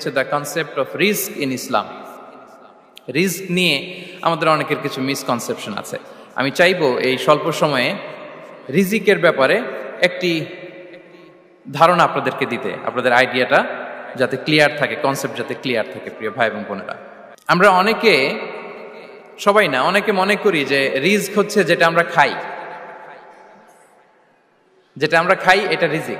হচ্ছে the concept of risk in Islam. Risk নিয়ে আমাদের অনেকের কিছু মিসকনসেপশন আছে। আমি চাইবো এই স্বল্প সময়ে রিজিকের ব্যাপারে একটি ধারণা আপনাদেরকে দিতে, আপনাদের আইডিয়াটা যাতে ক্লিয়ার থাকে, কনসেপ্ট যাতে ক্লিয়ার থাকে। প্রিয় ভাই এবং বোনেরা, আমরা অনেকে, সবাই না, অনেকে মনে করি যে রিস্ক হচ্ছে যেটা আমরা খাই, যেটা আমরা খাই এটা রিজিক,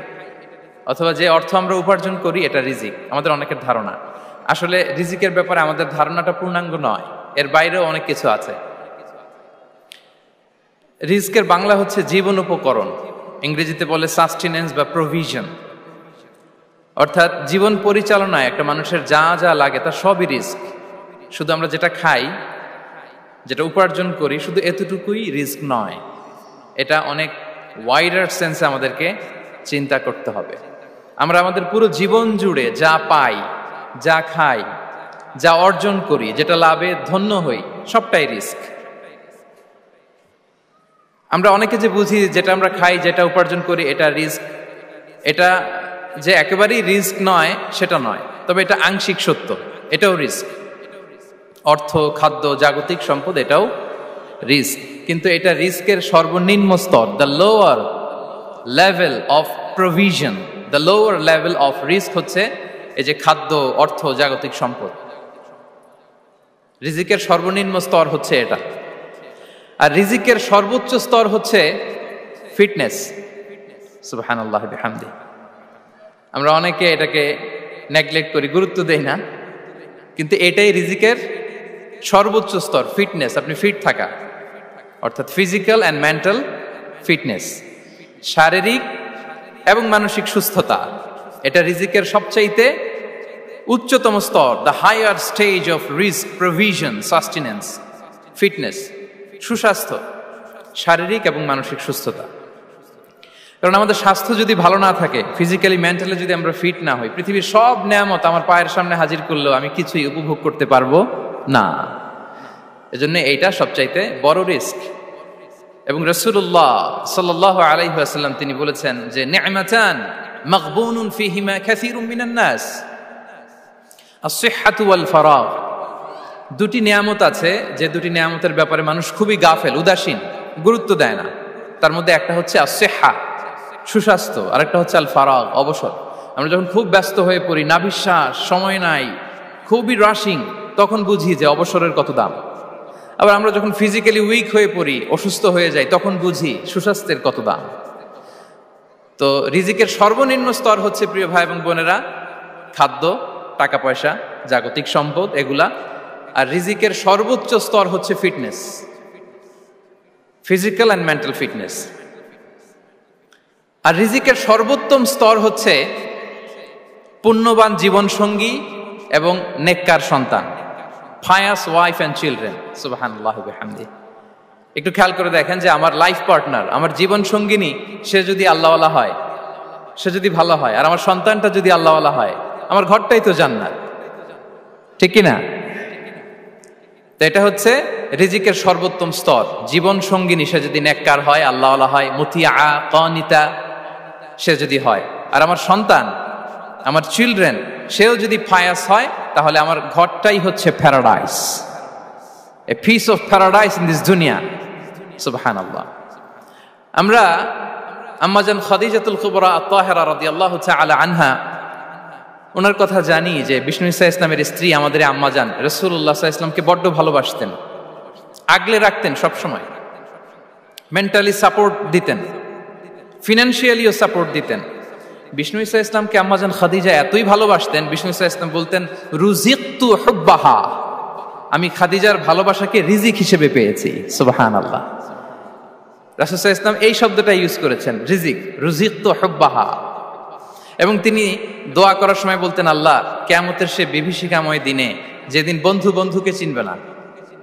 অথবা যে অর্থ আমরা উপার্জন করি এটা রিজিক। আমাদের অনেকের ধারণা। আসলে রিজিকের ব্যাপারে আমাদের ধারণাটা পূর্ণাঙ্গ নয়, এর বাইরেও অনেক কিছু আছে। রিস্কের বাংলা হচ্ছে জীবন উপকরণ, ইংরেজিতে বলে সাস্টেনেন্স বা প্রভিশন। অর্থাৎ জীবন পরিচালনায় একটা মানুষের যা যা লাগে তার সবই রিস্ক। শুধু আমরা যেটা খাই, যেটা উপার্জন করি, শুধু এতটুকুই রিস্ক নয়। এটা অনেক ওয়াইডার সেন্সে আমাদেরকে চিন্তা করতে হবে। আমরা আমাদের পুরো জীবন জুড়ে যা পাই, যা খাই, যা অর্জন করি, যেটা লাভে ধন্য হই, সবটাই রিস্ক। আমরা অনেকে যে বুঝি যেটা আমরা খাই, যেটা উপার্জন করি এটা রিস্ক, এটা যে একেবারেই রিস্ক নয় সেটা নয়, তবে এটা আংশিক সত্য, এটাও রিস্ক। অর্থ, খাদ্য, জাগতিক সম্পদ, এটাও রিস্ক। কিন্তু এটা রিস্কের সর্বনিম্ন স্তর, the lower level of provision, the lower level of risk হচ্ছে এই যে খাদ্য, অর্থ, জাগতিক সম্পদ। রিজিকের সর্বনিম্ন স্তর হচ্ছে এটা। আর রিজিকের সর্বোচ্চ স্তর হচ্ছে ফিটনেস। সুবহানাল্লাহ বিহামদি। আমরা অনেকে এটাকে নেগলেক্ট করি, গুরুত্ব দেই না, কিন্তু এটাই রিজিকের সর্বোচ্চ স্তর, ফিটনেস। আপনি ফিট থাকা, অর্থাৎ ফিজিক্যাল অ্যান্ড মেন্টাল ফিটনেস, শারীরিক এবং মানসিক সুস্থতা, এটা রিজিকের সবচাইতে উচ্চতম স্তর, the higher stage of risk, provision, sustenance, fitness, সুস্বাস্থ্য, শারীরিক এবং মানসিক সুস্থতা। কারণ আমাদের স্বাস্থ্য যদি ভালো না থাকে, ফিজিক্যালি মেন্টালি যদি আমরা ফিট না হই, পৃথিবীর সব নেয়ামত আমার পায়ের সামনে হাজির করলেও আমি কিছুই উপভোগ করতে পারবো না। এজন্য এইটা সবচাইতে বড় রিস্ক। এবং রাসূলুল্লাহ সাল্লাল্লাহু আলাইহি ওয়াসাল্লাম তিনি বলেছেন যে নি'মাতান মাগবুনুন ফীহিমা কাসীরুম মিনান নাস, আস-সিহহাতু ওয়াল ফারাগ। দুটি নিয়ামত আছে যে দুটি নিয়ামতের ব্যাপারে মানুষ খুবই গাফেল, উদাসীন, গুরুত্ব দেয় না। তার মধ্যে একটা হচ্ছে আস-সিহহা, সুস্বাস্থ্য, আর একটা হচ্ছে আল ফারাগ, অবসর। আমরা যখন খুব ব্যস্ত হয়ে পড়ি, নাভিশ্বাস, সময় নাই, খুবই রাশিং, তখন বুঝি যে অবসরের কত দাম। আবার আমরা যখন ফিজিক্যালি উইক হয়ে পড়ি, অসুস্থ হয়ে যাই, তখন বুঝি সুস্বাস্থ্যের কত দাম। তো রিজিকের সর্বনিম্ন স্তর হচ্ছে, প্রিয় ভাই এবং বোনেরা, খাদ্য, টাকা পয়সা, জাগতিক সম্পদ, এগুলা। আর রিজিকের সর্বোচ্চ স্তর হচ্ছে fitness, physical and mental fitness. আর রিজিকের সর্বোত্তম স্তর হচ্ছে পুণ্যবান জীবন সঙ্গী এবং নেককার সন্তান, ফায়াস ওয়াইফ অ্যান্ড চিলড্রেন। সুবহানাল্লাহ বিহামদি। একটু খেয়াল করে দেখেন যে আমার লাইফ পার্টনার, আমার জীবন সঙ্গিনী, সে যদি আল্লাহওয়ালা হয়, সে যদি ভালো হয়, আর আমার সন্তানটা যদি আল্লাহওয়ালা হয়, আমার ঘরটাই তো জান্নাত, ঠিক কিনা? তো এটা হচ্ছে রিজিকের সর্বোত্তম স্তর। জীবন সঙ্গিনী সে যদি নেককার হয়, আল্লাহওয়ালা হয়, মুতিয়া কানিতা সে যদি হয়, আর আমার সন্তান, আমার চিলড্রেন, সেও যদি ফায়াস হয়, তাহলে আমার ঘরটাই হচ্ছে paradise, a piece of paradise in this দুনিয়া। সুবহানাল্লাহ। আমরা আম্মাজান খাদিজাতুল কুবরা আত-তাহিরা রাদিয়াল্লাহু তাআলা আনহা, ওনার কথা জানি যে বিষ্ণু ঈসা ইসলামের স্ত্রী আমাদের আম্মাজান রাসূলুল্লাহ সাল্লাল্লাহু আলাইহি ওয়াসাল্লামকে বড্ড ভালোবাসতেন, আগলে রাখতেন সব সময়, মেন্টালি সাপোর্ট দিতেন, ফিনান্সিয়ালিও সাপোর্ট দিতেন। বিষ্ণু ঈসা ইসলামকে আম্মাজান খাদিজা এতই ভালোবাসতেন, বিষ্ণু ঈসা ইসলাম বলতেন, রুজিকতু হুব্বাহা, আমি খাদিজার ভালোবাসাকে রিজিক হিসেবে পেয়েছি। সুবহানাল্লাহ। রাসূল সাল্লাল্লাহু আলাইহি ওয়াসাল্লাম এই শব্দটা ইউজ করেছেন, রিজিক, রুজিকতু হুব্বাহা। এবং তিনি দোয়া করার সময় বলতেন, আল্লাহ, কিয়ামতের সে বিভীষিকাময় দিনে, যেদিন বন্ধু বন্ধুকে চিনবে না,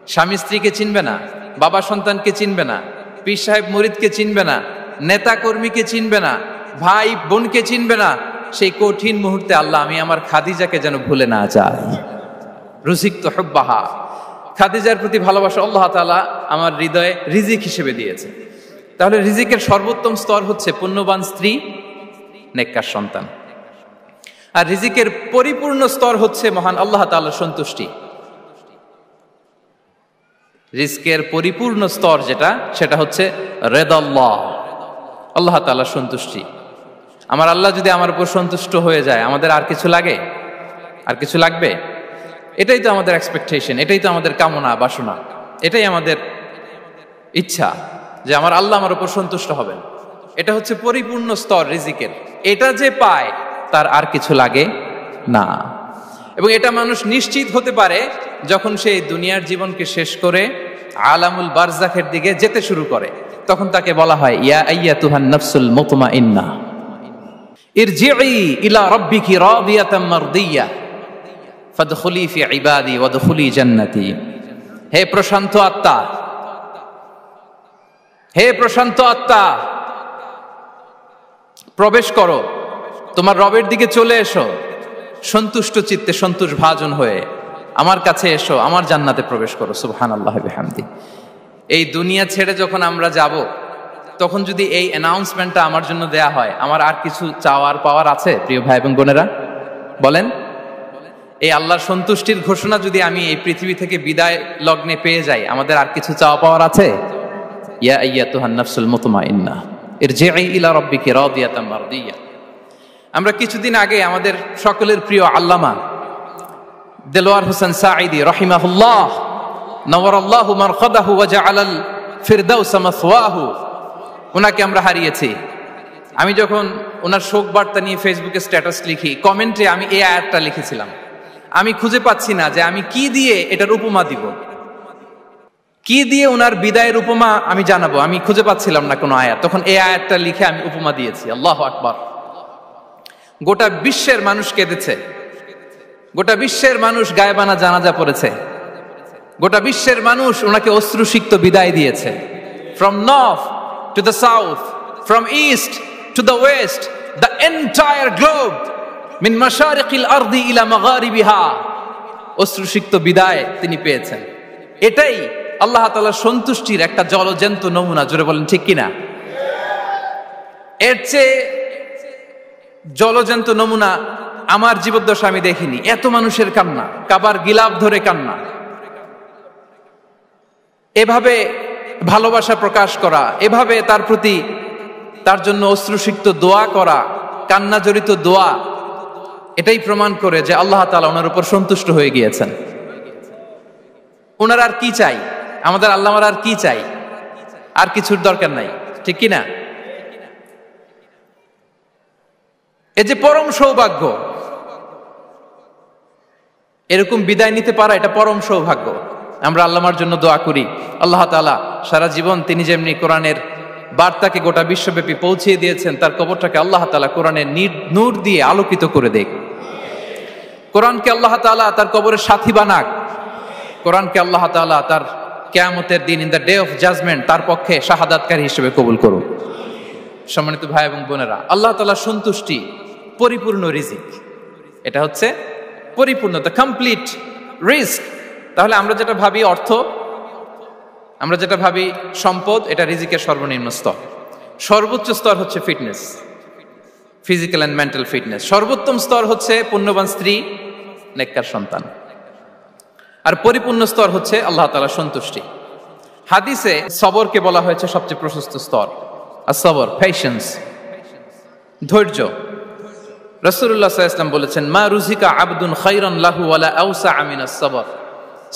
স্বামী স্ত্রীকে চিনবে না, বাবা সন্তানকে চিনবে না, পীর সাহেব মুরিদকে চিনবে না, নেতা কর্মীকে চিনবে না, ভাই বোনকে চিনবে না, সেই কঠিন মুহূর্তে আল্লাহ, আমি আমার খাদিজাকে যেন ভুলে না যাই। রুজিকতু হুব্বাহা, খাদিজার প্রতি ভালোবাসা আল্লাহ তাআলা আমার হৃদয়ে রিজিক হিসেবে দিয়েছে। তাহলে রিজিকের সর্বোত্তম স্তর হচ্ছে পুণ্যবান স্ত্রী, নেককার সন্তান। আর রিজিকের পরিপূর্ণ স্তর হচ্ছে মহান আল্লাহ তাআলার সন্তুষ্টি। রিজকের পরিপূর্ণ স্তর যেটা, সেটা হচ্ছে রিদাল্লাহ, আল্লাহ তাআলার সন্তুষ্টি। আমার আল্লাহ যদি আমার উপর সন্তুষ্ট হয়ে যায়, আমাদের আর কিছু লাগে? আর কিছু লাগবে? এটাই তো আমাদের এক্সপেকটেশন, এটাই তো আমাদের কামনা বাসনা, এটাই আমাদের ইচ্ছা যে আমার আল্লাহ আমার উপর সন্তুষ্ট হবেন। এটা হচ্ছে পরিপূর্ণ স্তর রিজিকের। এটা যে পায় তার আর কিছু লাগে না। এবং এটা মানুষ নিশ্চিত হতে পারে যখন সে দুনিয়ার জীবনকে শেষ করে আলামুল বারজাখের দিকে যেতে শুরু করে। তখন তাকে বলা হয়, ইয়া আইয়াতুহান নাফসুল মুতমাইন্না ইরজিই ইলা রাব্বিকি রাদিয়াতাম মারদিয়া ফাদখুলি ফি ইবাদি ওয়াদখুলি জান্নাতি। হে প্রশান্ত আত্মা, হে প্রশান্ত আত্মা, প্রবেশ করো, তোমার রবের দিকে চলে এসো, সন্তুষ্ট চিত্তে সন্তোষ ভাজন হয়ে আমার কাছে এসো, আমার জান্নাতে প্রবেশ করো। সুবহানাল্লাহ বিহামদি। এই দুনিয়া ছেড়ে যখন আমরা যাব, তখন যদি এই অ্যানাউন্সমেন্টটা আমার জন্য দেয়া হয়, আমার আর কিছু চাওয়ার পাওয়ার আছে? প্রিয় ভাই এবং বোনেরা বলেন, এই আল্লাহর সন্তুষ্টির ঘোষণা যদি আমি এই পৃথিবী থেকে বিদায় লগ্নে পেয়ে যাই, আমাদের আর কিছু চাওয়া পাওয়ার আছে? ইয়া আইয়াতুহান নাফসুল মুতমাইন্না ইরজিই ইলা রাব্বিকি রাদিয়াতাম মারদিয়া। আমরা কিছুদিন আগে আমাদের সকলের প্রিয় আল্লামা দেলোয়ার হোসেন সাঈদী রাহিমাহুল্লাহ নওয়ারাল্লাহু মারকাদাহু ওয়া জাআলাল ফিরদাউস মাসওয়াহু, ওনাকে আমরা হারিয়েছি। আমি যখন ওনার শোক বার্তা নিয়ে ফেসবুকে স্ট্যাটাস লিখি, কমেন্টে আমি এই আয়াতটা লিখেছিলাম। আমি খুঁজে পাচ্ছি না যে আমি কি দিয়ে এটার উপমা দিব, কি দিয়ে ওনার বিদায়ের উপমা আমি জানাবো। আমি খুঁজে পাচ্ছিলাম না কোনো আয়াত। তখন এই আয়াতটা লিখে আমি উপমা দিয়েছি। আল্লাহু আকবার। গোটা বিশ্বের মানুষ কেঁদেছে, গোটা বিশ্বের মানুষ গায়েবানা জানাজা পড়েছে, গোটা বিশ্বের মানুষ ওনাকে অশ্রুসিক্ত বিদায় দিয়েছে। From north to the south, from east to the west, the entire globe, মিন মাশারিকিল আরদি ইলা মাগারিবিহা, অশ্রুসিক্ত বিদায় তিনি পেয়েছেন। এটাই আল্লাহ তাআলার সন্তুষ্টির একটা জলজ্যান্ত নমুনা। জোরে বলেন ঠিক কিনা? এর চেয়ে জলজ্যান্ত নমুনা আমার জীবদ্দশা আমি দেখিনি। এত মানুষের কান্না, কাবার গিলাফ ধরে কান্না, এভাবে ভালোবাসা প্রকাশ করা, এভাবে তার প্রতি তার জন্য অশ্রুসিক্ত দোয়া করা, কান্না জড়িত দোয়া, এটাই প্রমাণ করে যে আল্লাহ তাআলা ওনার উপর সন্তুষ্ট হয়ে গিয়েছেন। ওনার আর কি চাই? আমাদের আল্লাহ আর কি চাই? আর কিছুর দরকার নাই, ঠিক কিনা? এই যে পরম সৌভাগ্য, এরকম বিদায় নিতে পারা, এটা পরম সৌভাগ্য। আমরা আল্লাহর জন্য দোয়া করি, আল্লাহ তাআলা সারা জীবন তিনি যেমনি কোরআনের বার্তাকে গোটা বিশ্বব্যাপী পৌঁছিয়ে দিয়েছেন, তার কবরটাকে আল্লাহ তাআলা কোরআনের নূর দিয়ে আলোকিত করে দেখ। কোরআনকে আল্লাহ তাআলা তার কবরের সাথী বানাক। কোরআনকে আল্লাহ তাআলা তার কিয়ামতের দিন, in the day of judgement, তার পক্ষে শাহাদাতকারী হিসেবে কবুল করুন। সম্মানিত ভাই এবং বোনেরা, আল্লাহ তাআলার সন্তুষ্টি পরিপূর্ণ রিজিক, এটা হচ্ছে পরিপূর্ণ, দ্য কমপ্লিট রিস্ক। তাহলে আমরা যেটা ভাবি অর্থ, আমরা যেটা ভাবি সম্পদ, এটা রিজিকের সর্বনিম্ন স্তর। সর্বোচ্চ স্তর হচ্ছে fitness, physical and mental fitness. সর্বোত্তম স্তর হচ্ছে পুণ্যবান স্ত্রী, নেককার সন্তান। আর পরিপূর্ণ স্তর হচ্ছে আল্লাহ তাআলার সন্তুষ্টি। হাদিসে সবরকে বলা হয়েছে সবচেয়ে প্রশস্ত স্তর। as-sabr, পেশেন্স, ধৈর্য। রাসূলুল্লাহ সাল্লাল্লাহু আলাইহি ওয়াসাল্লাম বলেছেন, মা রুজিকা আবদুন খায়রান লাহু ওয়ালা আওসা মিনাস সাবর।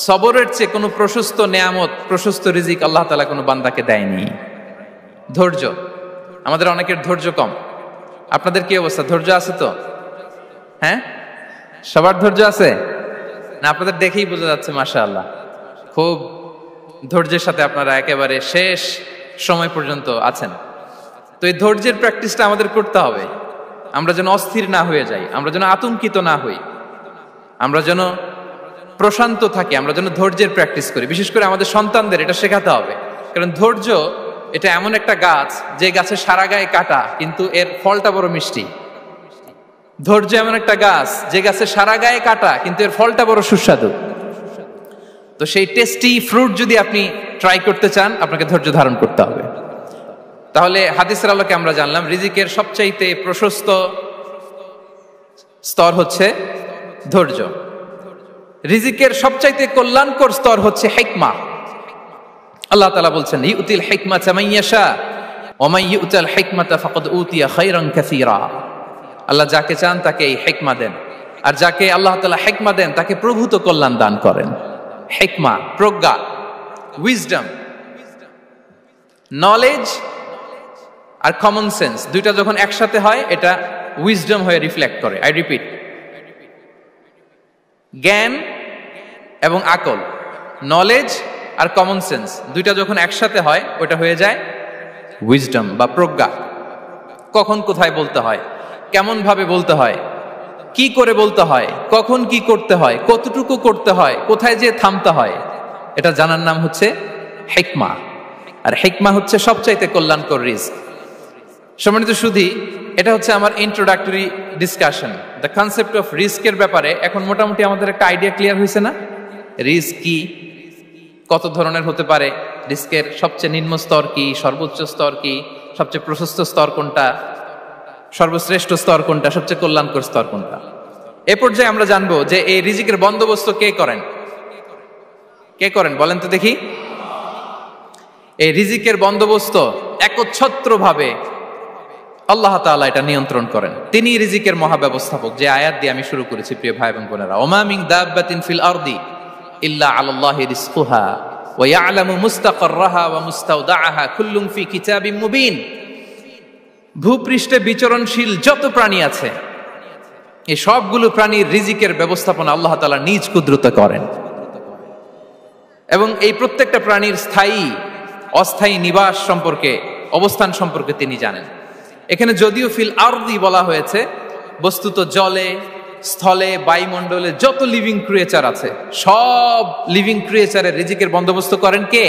সবরের চেয়ে কোনো প্রশস্ত নেয়ামত, প্রশস্ত রিজিক আল্লাহ তাআলা কোনো বান্দাকে দেয়নি। ধৈর্য। আমাদের অনেকের ধৈর্য কম। আপনাদের কি অবস্থা? ধৈর্য আছে তো? হ্যাঁ, সবার ধৈর্য আছে না? আপনাদের দেখেই বোঝা যাচ্ছে মাশাআল্লাহ, খুব ধৈর্যের সাথে আপনারা একেবারে শেষ সময় পর্যন্ত আছেন। তো এই ধৈর্যের প্র্যাকটিসটা আমাদের করতে হবে। আমরা যেন অস্থির না হয়ে যাই, আমরা যেন আতঙ্কিত না হই, আমরা যেন প্রশান্ত থাকি, আমরা যেন ধৈর্যের প্র্যাকটিস করি। বিশেষ করে আমাদের সন্তানদের এটা শেখাতে হবে। কারণ ধৈর্য এটা এমন একটা গাছ, যে গাছে সারা গায়ে কাটা কিন্তু এর ফলটা বড় মিষ্টি। ধৈর্য এমন একটা গাছ, যে গাছে সারা গায়ে কাটা কিন্তু এর ফলটা বড় সুস্বাদু। তো সেই টেস্টি ফ্রুট যদি আপনি ট্রাই করতে চান, আপনাকে ধৈর্য ধারণ করতে হবে। তাহলে হাদিসের আলোকে আমরা জানলাম রিজিকের সবচাইতে প্রশস্ত স্তর হচ্ছে ধৈর্য। রিজিকের সবচাইতে কল্যাণকর স্তর হচ্ছে হিকমা। আল্লাহ তাআলা বলছেন ইউতিল হিকমাতা মান ইয়াশা ওয়া মান ইউতাল হিকমাতা ফাকাদ উতিয়া খায়রান কাসীরা। আল্লাহ যাকে চান তাকে এই হিকমা দেন, আর যাকে আল্লাহ তাআলা হিকমা দেন তাকে প্রভূত কল্যাণ দান করেন। হিকমা, প্রজ্ঞা, উইজডম, নলেজ আর কমন সেন্স দুইটা যখন একসাথে হয় এটা উইজডম হয়ে রিফ্লেক্ট করে। আই রিপিট, জ্ঞান এবং আকল, নলেজ আর কমন সেন্স দুইটা যখন একসাথে হয় ওটা হয়ে যায় উইজডম বা প্রজ্ঞা। কখন কোথায় বলতে হয়, কেমন ভাবে বলতে হয়, কি করে বলতে হয়, কখন কি করতে হয়, কতটুকু করতে হয়, কোথায় যে থামতে হয়, এটা জানার নাম হচ্ছে হিকমা। আর হিকমা হচ্ছে সবচাইতে কল্যাণকর রিস্ক। সম্মানিত সুধী, এটা হচ্ছে আমার introductory discussion. The concept of রিস্কের ব্যাপারে এখন মোটামুটি আমাদের একটা আইডিয়া ক্লিয়ার হয়েছে না? রিস্ক কি, কত ধরনের হতে পারে, রিস্কের সবচেয়ে নিম্ন স্তর কি, সর্বোচ্চ স্তর কি, সবচেয়ে প্রশস্ত স্তর কোনটা, সর্বশ্রেষ্ঠ স্তর কোনটা, সবচেয়ে কল্যাণকর স্তর কোনটা। এ পর্যায়ে আমরা জানবো যে এই রিজিকের বন্দোবস্ত কে করেন। কে করেন বলেন তো দেখি? এই রিজিকের বন্দোবস্ত একচ্ছত্রভাবে আল্লাহ তাআলা এটা নিয়ন্ত্রণ করেন। তিনি রিজিকের মহাব্যবস্থাপক। যে আয়াত দিয়ে আমি শুরু করেছি প্রিয় ভাই এবং বোনেরা, ওমা মিন দাব্বাতিন ফিল আরদি ইল্লা আলাল্লাহি রিজকুহা ওয়া ইয়ালামু মুস্তাকাররাহা ওয়া মুস্তাওদাআহা কুল্লুম ফি কিতাবিম মুবিন। ভূপৃষ্ঠে বিচরণশীল যত প্রাণী আছে এই সবগুলো প্রাণীর রিজিকের ব্যবস্থাপনা আল্লাহ তাআলা নিজ কুদরতে করেন, এবং এই প্রত্যেকটা প্রাণীর স্থায়ী অস্থায়ী নিবাস সম্পর্কে, অবস্থান সম্পর্কে তিনি জানেন। এখানে যদিও ফিল আরদি বলা হয়েছে, বস্তুত জলে, স্থলে, বায়ুমণ্ডলে যত লিভিং ক্রিয়েচার আছে সব লিভিং ক্রিয়েচারের রিজিকের বন্দোবস্ত করেন কে?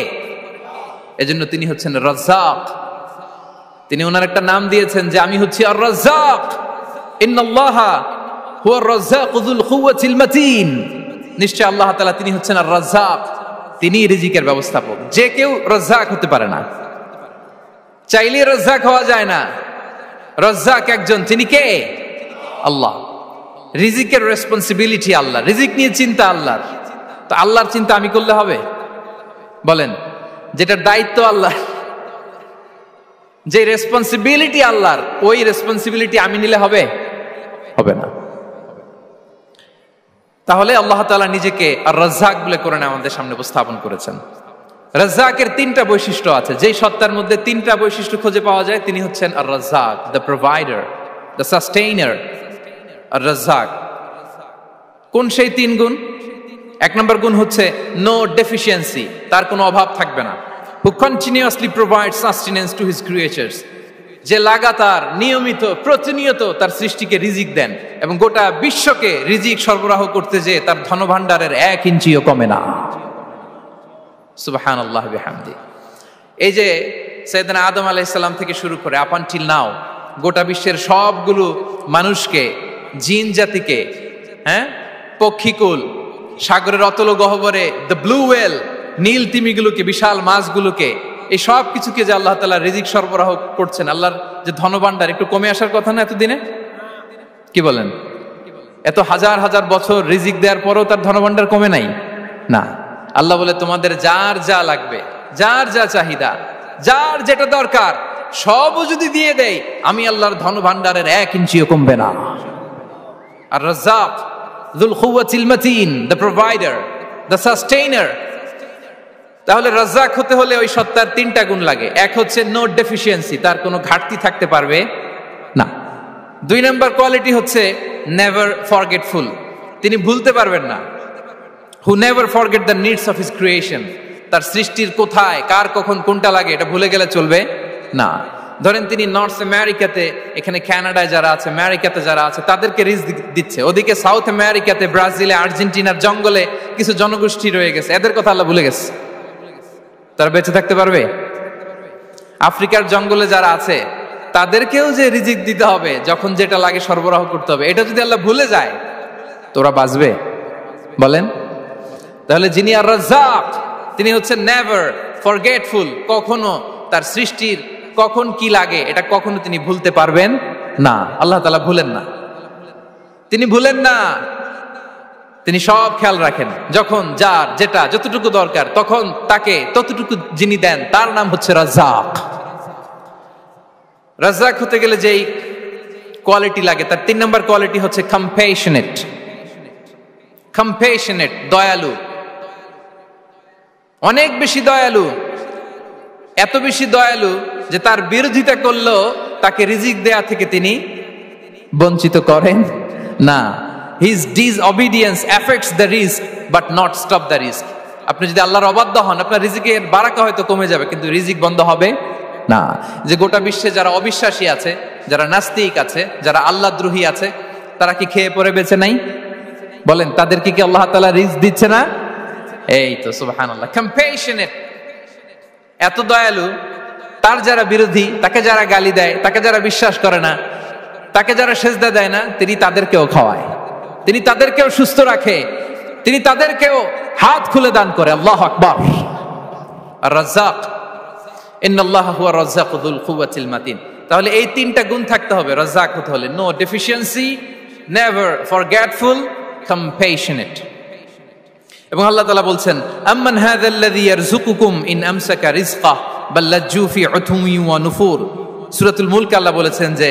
এজন্য তিনি হচ্ছেন রাজ্জাক। তিনি ওনার একটা নাম দিয়েছেন যে আমি হচ্ছি আর রাজ্জাক, ইন্নাল্লাহা হুয়ার রাজ্জাকু যুল কুওয়াতিল মাতিন। নিশ্চয় আল্লাহ তাআলা তিনি হচ্ছেন আর রাজ্জাক, তিনি রিজিকের ব্যবস্থাপক। যে কেউ রাজ্জাক হতে পারে না, চাইলে রাজ্জাক হওয়া যায় না। রাজ্জাক একজন, তিনি কে? আল্লাহ। রিজিকের রেসপন্সিবিলিটি আল্লাহ, রিজিক নিয়ে চিন্তা আল্লাহর। তো আল্লাহর চিন্তা আমি করলে হবে? বলেন, যেটার দায়িত্ব আল্লাহ, যে রেসপন্সিবিলিটি আল্লাহর, ওই রেসপন্সিবিলিটি আমি নিলে হবে? হবে না। তাহলে আল্লাহ তাআলা নিজেকে আর রাজ্জাক বলে কোরআনে আমাদের সামনে উপস্থাপন করেছেন। রাজ্জাকের তিনটা বৈশিষ্ট্য আছে। যেই সত্তার মধ্যে তিনটা বৈশিষ্ট্য খুঁজে পাওয়া যায় তিনি হচ্ছেন আর রাজ্জাক, দ্য প্রোভাইডার, দ্য সাস্টেইনার। আর রাজ্জাক কোন সেই তিন গুণ? এক নম্বর গুণ হচ্ছে নো ডেফিসিয়েন্সি, তার কোনো অভাব থাকবে না। হু continuously provide sustenance to his creatures, যে লাগাতার নিয়মিত প্রতিনিয়ত তার সৃষ্টিকে রিজিক দেন এবং গোটা বিশ্বকে রিজিক সরবরাহ করতে যে তার ধনভাণ্ডারের 1 ইঞ্চিও কমে না। সুবহানাল্লাহ বিহামদি। এই যে সাইয়েদনা আদম আলাইহিস সালাম থেকে শুরু করে আপ আনটিল নাও গোটা বিশ্বের সবগুলো মানুষকে, জিন জাতিকে, পক্ষীকুল, সাগরের অতল গহ্বরে দ্য ব্লু ওয়েল, নীল তিমিগুলোকে, বিশাল মাছগুলোকে, এই সব কিছুকে যে আল্লাহ তাআলা রিজিক সরবরাহ করছেন, আল্লাহর যে ধনভাণ্ডার একটু কমে আসার কথা না এতদিনে? কি বলেন? এত হাজার হাজার বছর রিজিক দেওয়ার পরও তার ধনভাণ্ডার কমে নাই না। আল্লাহ বলে তোমাদের যার যা লাগবে, যার যা চাহিদা, যার যেটা দরকার সবও যদি দিয়ে দেয় আমি আল্লাহর ধনভাণ্ডারের 1 ইঞ্চিও কমবে না। আর Razzak যুল কুওয়াতিল মাতিন, the provider, the sustainer. তাহলে রাজ্জাক হতে হলে ওই সত্তার তিনটা গুণ লাগে। এক হচ্ছে নো ডেফিসিয়েন্সি, তার কোনো ঘাটতি থাকতে পারবে না। 2 নম্বর কোয়ালিটি হচ্ছে নেভার ফরগেটফুল, তিনি ভুলতে পারবেন না। Who never forget the needs of his creation, তার সৃষ্টির কোথায় কার কখন কোনটা লাগে এটা ভুলে গেলে চলবে না। ধরেন তিনি নর্থ আমেরিকাতে, এখানে কানাডায় যারা আছে, আমেরিকাতে যারা আছে তাদেরকে রিজিক দিচ্ছে, ওদিকে সাউথ আমেরিকাতে, ব্রাজিলে, আর্জেন্টিনার জঙ্গলে কিছু জনগোষ্ঠী রয়ে গেছে, এদের কথা আল্লাহ ভুলে গেছে। তারা বেঁচে থাকতে পারবে? আফ্রিকার জঙ্গলে যারা আছে তাদেরকেও যে রিজিক দিতে হবে, যখন যেটা লাগে সরবরাহ করতে হবে, এটা যদি আল্লাহ ভুলে যায় তোরা বাঁচবে? বলেন। তাহলে যিনি আর রাজ্জাক তিনি হচ্ছেন নেভার ফরগেটফুল, কখনো তার সৃষ্টির কখন কি লাগে এটা কখনো তিনি ভুলতে পারবেন না। আল্লাহ তাআলা ভুলেন না। তিনি ভুলেন না, তিনি সব খেয়াল রাখেন। যখন যার যেটা যতটুকু দরকার তখন তাকে ততটুকু যিনি দেন তার নাম হচ্ছে রাজ্জাক। রাজ্জাক হতে গেলে যেই কোয়ালিটি লাগে তার 3 নম্বর কোয়ালিটি হচ্ছে কম্প্যাশনেট। কম্প্যাশনেট, দয়ালু, অনেক বেশি দয়ালু। এত বেশি দয়ালু যে তার বিরোধিতা করলেও তাকে রিজিক দেয়া থেকে তিনি বঞ্চিত করেন না। His disobedience affects the risk but not stop the risk. আপনি যদি আল্লাহর অবাধ্য হন আপনার রিজিকের বারাকা হয়তো কমে যাবে কিন্তু রিজিক বন্ধ হবে না। যে গোটা বিশ্বে যারা অবিশ্বাসী আছে, যারা নাস্তিক আছে, যারা আল্লাহদ্রোহী আছে, তারা কি খেয়ে পরে বেঁচে নাই? বলেন, তাদেরকে কি আল্লাহ তাআলা রিজিক দিচ্ছে না? এই তো সুবহানাল্লাহ। কম্প্যাশনেট, এত দয়ালু, তার যারা বিরোধী, তাকে যারা গালি দেয়, তাকে যারা বিশ্বাস করে না, তাকে যারা সেজদা দেয় না, তিনি তাদেরকেও খাওয়ায়, তিনি তাদেরকেও সুস্থ রাখে, তিনি তাদেরকেও হাত খুলে দান করে। আল্লাহু আকবার। আর রাজ্জাক, ইন্নাল্লাহা হুয়া রাজ্জাকু যুল কুওয়াতিল মাতিন। তাহলে এই 3টা গুণ থাকতে হবে রাজ্জাক হতে হলে। No deficiency, never forgetful, compassionate. এবং আল্লাহ তাআলা বলছেন, আম্মান হাযাল্লাযী ইয়ারযুকুকুম ইন আমসাকা রিজকা বাল লাজ্জু ফি উতুমি ওয়া নুফুর। সূরাতুল মুলক আল্লাহ বলেছেন যে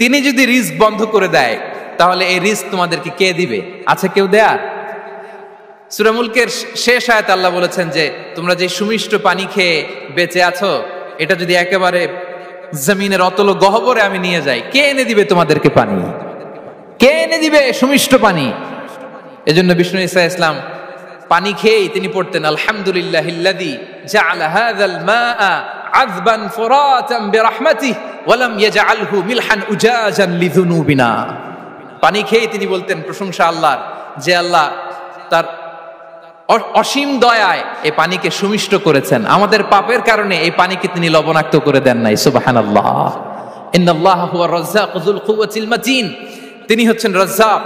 তিনি যদি রিজক বন্ধ করে দেয় তাহলে এই রিজক তোমাদেরকে কে দিবে? আছে কেউ দেয়ার? সূরা মুলকের শেষ আয়াতে আল্লাহ বলেছেন যে তোমরা যে সুমিষ্ট পানি খেয়ে বেঁচে আছো, এটা যদি একেবারে জমিনের অতল গহ্বরে আমি নিয়ে যাই, কে এনে দিবে তোমাদেরকে পানি? কে এনে দিবে সুমিষ্ট পানি? এজন্য বিষ্ণু ঈসা ইসলাম পানি খেয়েই তিনি পড়তেন, আলহামদুলিল্লাহিল্লাযী জাআলা হাযাল মাআ আযবান ফুরাতান বিরাহমাতিহি ওয়া লাম ইয়াজআলহু মিলহান উজাজান লিযুনুবিনা। পানি খেয়েই তিনি বলতেন প্রশংসা আল্লাহর, যে আল্লাহ তার অসীম দয়ায় এই পানিকে সুমিষ্ট করেছেন, আমাদের পাপের কারণে এই পানিকে তিনি লবণাক্ত করে দেন নাই। সুবহানাল্লাহ। ইন্নাল্লাহা হুয়া রাজ্জাকু যুল কুওয়াতিল মাতিন। তিনি হচ্ছেন রাজ্জাক।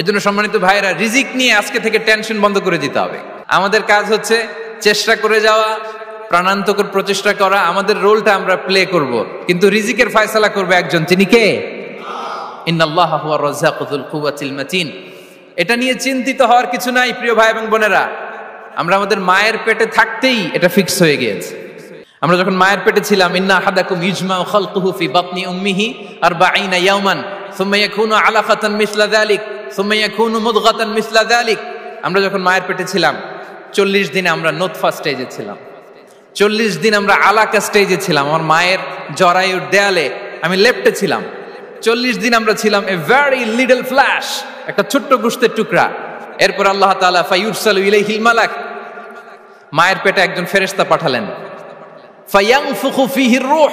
এজন্য সম্মানিত ভাইরা, রিজিক নিয়ে আজকে থেকে টেনশন বন্ধ করে দিতে হবে। আমাদের কাজ হচ্ছে চেষ্টা করে যাওয়া, প্রাণান্তকর প্রচেষ্টা করা, আমাদের রোলটা আমরা প্লে করব, কিন্তু রিজিকের ফয়সালা করবে একজন, তিনি কে? ইন্নাল্লাহা হুয়া রাজ্জাকু যুল কুওয়াতিল মাতিন। এটা নিয়ে চিন্তিত হওয়ার কিছু নাই প্রিয় ভাই এবং বোনেরা। আমরা আমাদের মায়ের পেটে থাকতেই এটা ফিক্স হয়ে গিয়েছে। আমরা যখন মায়ের পেটে ছিলাম, ইন্না আহাদাকুম ইজমাউ খালকুহু ফি বাতনি উম্মিহি 40 ইয়াওমান সুম্মা ইয়াকুনু আলাকাতান মিসলা যালিক সুম্মা ইয়াকুনু মুদগাতান মিসলা যালিক। আমরা যখন মায়ের পেটে ছিলাম 40 দিন আমরা নুতফা স্টেজে ছিলাম, 40 দিন আমরা আলাকা স্টেজে ছিলাম। আমার মায়ের জরায়ুর দেয়ালে আমি লেপ্টে ছিলাম। 40 দিন আমরা ছিলাম এ ভেরি লিটল ফ্ল্যাশ, একটা ছোট্ট গোশতের টুকরা। এরপর আল্লাহ তাআলা ফায়ুরসালু ইলাইহিল মালাক, মায়ের পেটে একজন ফেরেশতা পাঠালেন। ফায়ানফুখু ফিহির রূহ,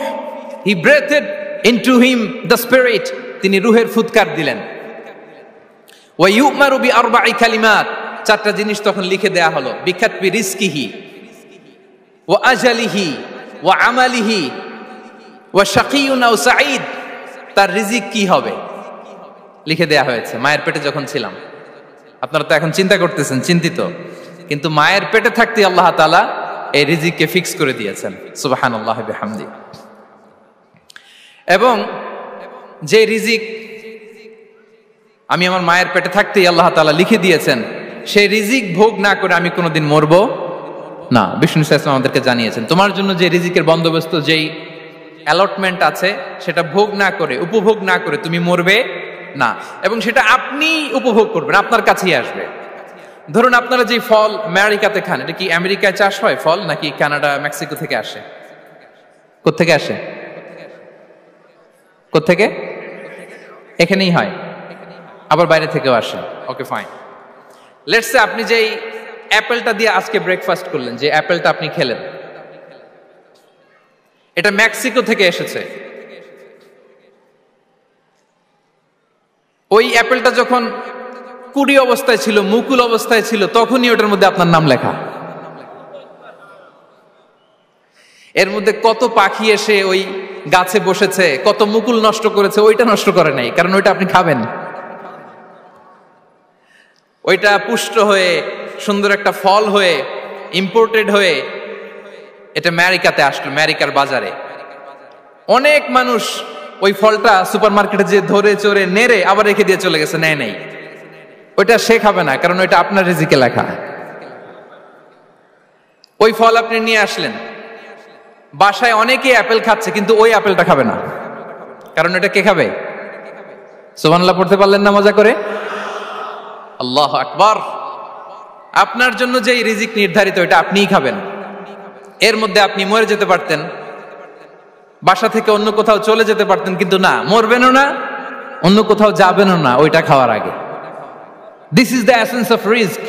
he breathed into him the spirit, তিনি রূহের ফুৎকার দিলেন। ওয়া ইউমারু বিআরবা'i কালিমাত, 4টা জিনিস তখন লিখে দেয়া হলো। বিকাতবি রিজকিহি ওয়া আজালিহি ওয়া আমালিহি ওয়া শাকিয়ুন আও সাঈদ, তার রিজিক কি হবে লিখে দেয়া হয়েছে মায়ের পেটে যখন ছিলাম। আপনারা তো এখন চিন্তা করতেছেন, চিন্তিত, কিন্তু মায়ের পেটে থাকতে আল্লাহ তাআলা এই রিজিককে ফিক্স করে দিয়েছেন। সুবহানাল্লাহি বিহামদি। এবং যে রিজিক আমি আমার মায়ের পেটে থাকতেই আল্লাহ তাআলা লিখে দিয়েছেন, সেই রিজিক ভোগ না করে আমি কোনোদিন মরবো না। বিষ্ণু ইসলাম আমাদেরকে জানিয়েছেন, তোমার জন্য যে রিজিকের বন্দোবস্ত, যেই অ্যালটমেন্ট আছে, সেটা ভোগ না করে, উপভোগ না করে তুমি মরবে না। এবং সেটা আপনি উপভোগ করবেন, আপনার কাছেই আসবে। ধরুন আপনারা যে ফল আমেরিকাতে খান, এটা কি আমেরিকায় চাষ হয় ফল, নাকি কানাডা মেক্সিকো থেকে আসে? কোত্থেকে আসে? কোত্থেকে? এখানেই হয়, আবার বাইরে থেকেও আসে। Okay fine. লেটস সে আপনি যেই অ্যাপেলটা দিয়ে আজকে ব্রেকফাস্ট করলেন, যে অ্যাপেলটা আপনি খেলেন, এটা মেক্সিকো থেকে এসেছে। ওই অ্যাপেলটা যখন কুড়ি অবস্থায় ছিল, মুকুল অবস্থায় ছিল, তখনই ওটার মধ্যে আপনার নাম লেখা। এর মধ্যে কত পাখি এসে ওই গাছে বসেছে, কত মুকুল নষ্ট করেছে, ওইটা নষ্ট করে নাই, কারণ ওইটা আপনি খাবেন। ওইটা পুষ্ট হয়ে সুন্দর একটা ফল হয়ে ইম্পোর্টেড হয়ে এটা আমেরিকাতে আসলো, আমেরিকার বাজারে। অনেক মানুষ ওই ফলটা সুপার মার্কেটে যে ধরে চড়ে নেড়ে আবার রেখে দিয়ে চলে গেছে, নেয় নেই, ওইটা সে খাবে না, কারণ ওইটা আপনার রিজিকে লেখা। ওই ফল আপনি নিয়ে আসলেন, বাসায় অনেকেই অ্যাপেল খাচ্ছে, কিন্তু ওই অ্যাপেলটা খাবে না, কারণ এটা কে খাবে? সুবহানাল্লাহ পড়তে পারলেন না মজা করে? আল্লাহু আকবার। আপনার জন্য যে রিজিক নির্ধারিত এটা আপনিই খাবেন। এর মধ্যে আপনি মরে যেতে পারতেন, বাসা থেকে অন্য কোথাও চলে যেতে পারতেন, কিন্তু না, মরবেনও না, অন্য কোথাও যাবেনও না ওইটা খাওয়ার আগে। This is the essence of risk,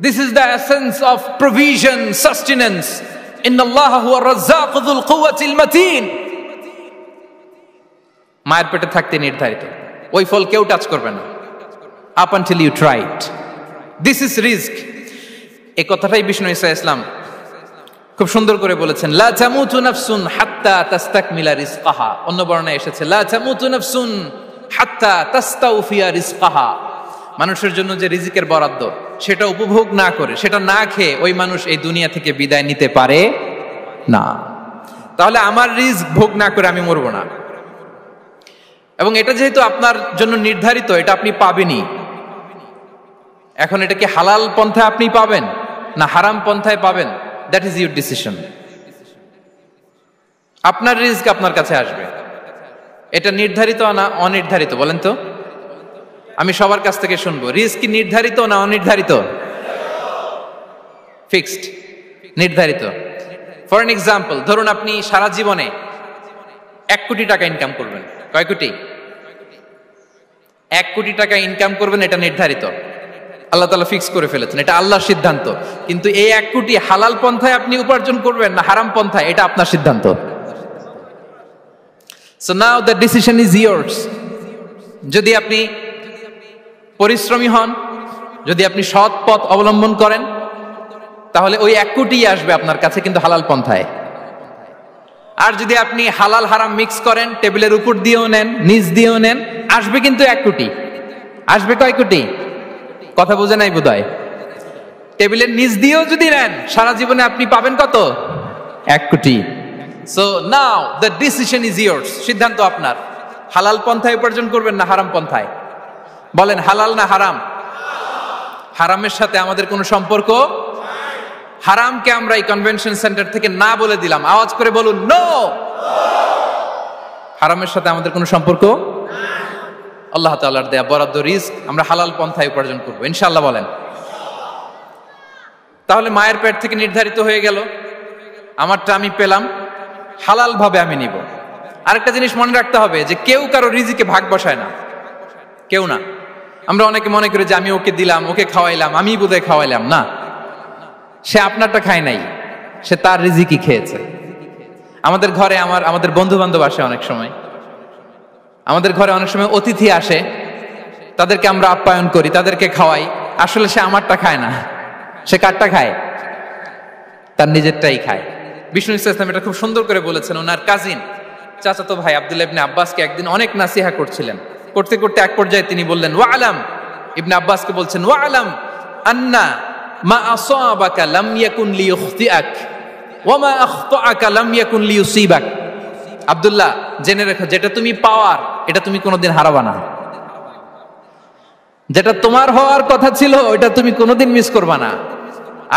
this is the essence of provision, sustenance. ইন্নাল্লাহা হুয়া রাজ্জাকু যুল কুওয়াতিল মাতিন। মায়ের পেটে থাকতে নির্ধারিত, ওই ফল কেউ টাচ করবে না up until you try it. This is risk. এই কথাটাই বিষ্ণু ঈসা ইসলাম খুব সুন্দর করে বলেছেন, লা তামুতু নাফসুন হাত্তা তাস্তাকমিলা রিজকাহা। অন্য বর্ণনায় এসেছে লা তামুতু নাফসুন হাত্তা তাস্তাউফিয়া রিজকাহা। মানুষের জন্য যে রিজিকের বরাদ্দ সেটা উপভোগ না করে, সেটা না খেয়ে ওই মানুষ এই দুনিয়া থেকে বিদায় নিতে পারে না। তাহলে আমার রিস্ক ভোগ না করে আমি মরবো না, এবং এটা যেহেতু আপনার জন্য নির্ধারিত, এটা আপনি পাবেনই। এখন এটা কি হালাল পন্থায় আপনি পাবেন না হারাম পন্থায় পাবেন, দ্যাট ইজ ইউর ডিসিশন। আপনার রিস্ক আপনার কাছে আসবে, এটা নির্ধারিত না অনির্ধারিত? বলেন তো, আমি সবার কাছ থেকে শুনবো, রিস্ক কি নির্ধারিত না অনির্ধারিত? ফিক্সড, নির্ধারিত। ফর এন এক্সাম্পল, ধরুন আপনি সারা জীবনে 1 কোটি টাকা ইনকাম করবেন। কয় কোটি? 1 কোটি টাকা ইনকাম করবেন, এটা নির্ধারিত, আল্লাহ তাআলা ফিক্স করে ফেলেছেন, এটা আল্লাহর সিদ্ধান্ত। কিন্তু এই 1 কোটি হালাল পন্থায় আপনি উপার্জন করবেন না হারাম পন্থায়, এটা আপনার সিদ্ধান্ত। So now the decision is years. যদি আপনি পরিশ্রমী হন, যদি আপনি সৎ পথ অবলম্বন করেন, তাহলে ওই 1 কোটি আসবে আপনার কাছে, কিন্তু হালাল পন্থায়। আর যদি আপনি হালাল হারাম মিক্স করেন, টেবিলের উপর দিয়েও নেন, নিচ দিয়েও নেন, আসবে কিন্তু 1 কোটি। আসবে কয় কোটি? কথা বোঝে নাই বোধহয়। টেবিলের নিচ দিয়েও যদি নেন, সারা জীবনে আপনি পাবেন কত? 1 কোটি। So now the decision is years. সিদ্ধান্ত আপনার, হালাল পন্থায় উপার্জন করবেন না হারাম পন্থায়? বলেন, হালাল না হারাম? হারামের সাথে আমাদের কোনো সম্পর্ক? হারামকে আমরা এই কনভেনশন সেন্টার থেকে না বলে দিলাম, আওয়াজ করে বলুন নো। হারামের সাথে আমাদের কোনো সম্পর্ক? আল্লাহ তাআলার দেয়া বরাদ্দ রিস্ক আমরা হালাল পন্থায় উপার্জন করবো ইনশাআল্লাহ। বলেন। তাহলে মায়ের পেট থেকে নির্ধারিত হয়ে গেল, আমারটা আমি পেলাম, হালাল ভাবে আমি নিব। আরেকটা জিনিস মনে রাখতে হবে যে কেউ কারো রিজিকে ভাগ বসায় না, কেউ না। আমরা অনেকে মনে করি যে আমি ওকে দিলাম, ওকে খাওয়াইলাম, আমি বোধহয় খাওয়াইলাম। না, সে আপনারটা খায় নাই, সে তার রিজিকই খেয়েছে। আমাদের ঘরে আমাদের বন্ধু বান্ধব আসে, অনেক সময় আমাদের ঘরে অনেক সময় অতিথি আসে, তাদেরকে আমরা আপ্যায়ন করি, তাদেরকে খাওয়াই। আসলে সে আমারটা খায় না, সে কারটা খায়? তার নিজেরটাই খায়। বিষ্ণু ইসলাম এটা খুব সুন্দর করে বলেছেন। ওনার কাজিন, চাচাতো ভাই আব্দুল্লাহ ইবনে আব্বাসকে একদিন অনেক নাসিহা করছিলেন। করতে করতে এক পর্যায়ে তিনি বললেন, ওয়া আলাম, ইবনে আব্বাসকে বলছেন, ওয়া আলাম আন্না মা আসাবাকা লাম ইয়াকুন লিইখতিআক ওয়া মা আখতাআকা লাম ইয়াকুন লিইউসিবাক। আব্দুল্লাহ, জেনে রেখো, যেটা তুমি পাওয়ার এটা তুমি কোনোদিন হারাবা না। যেটা তোমার হওয়ার কথা ছিল ওইটা তুমি কোনোদিন মিস করবা না।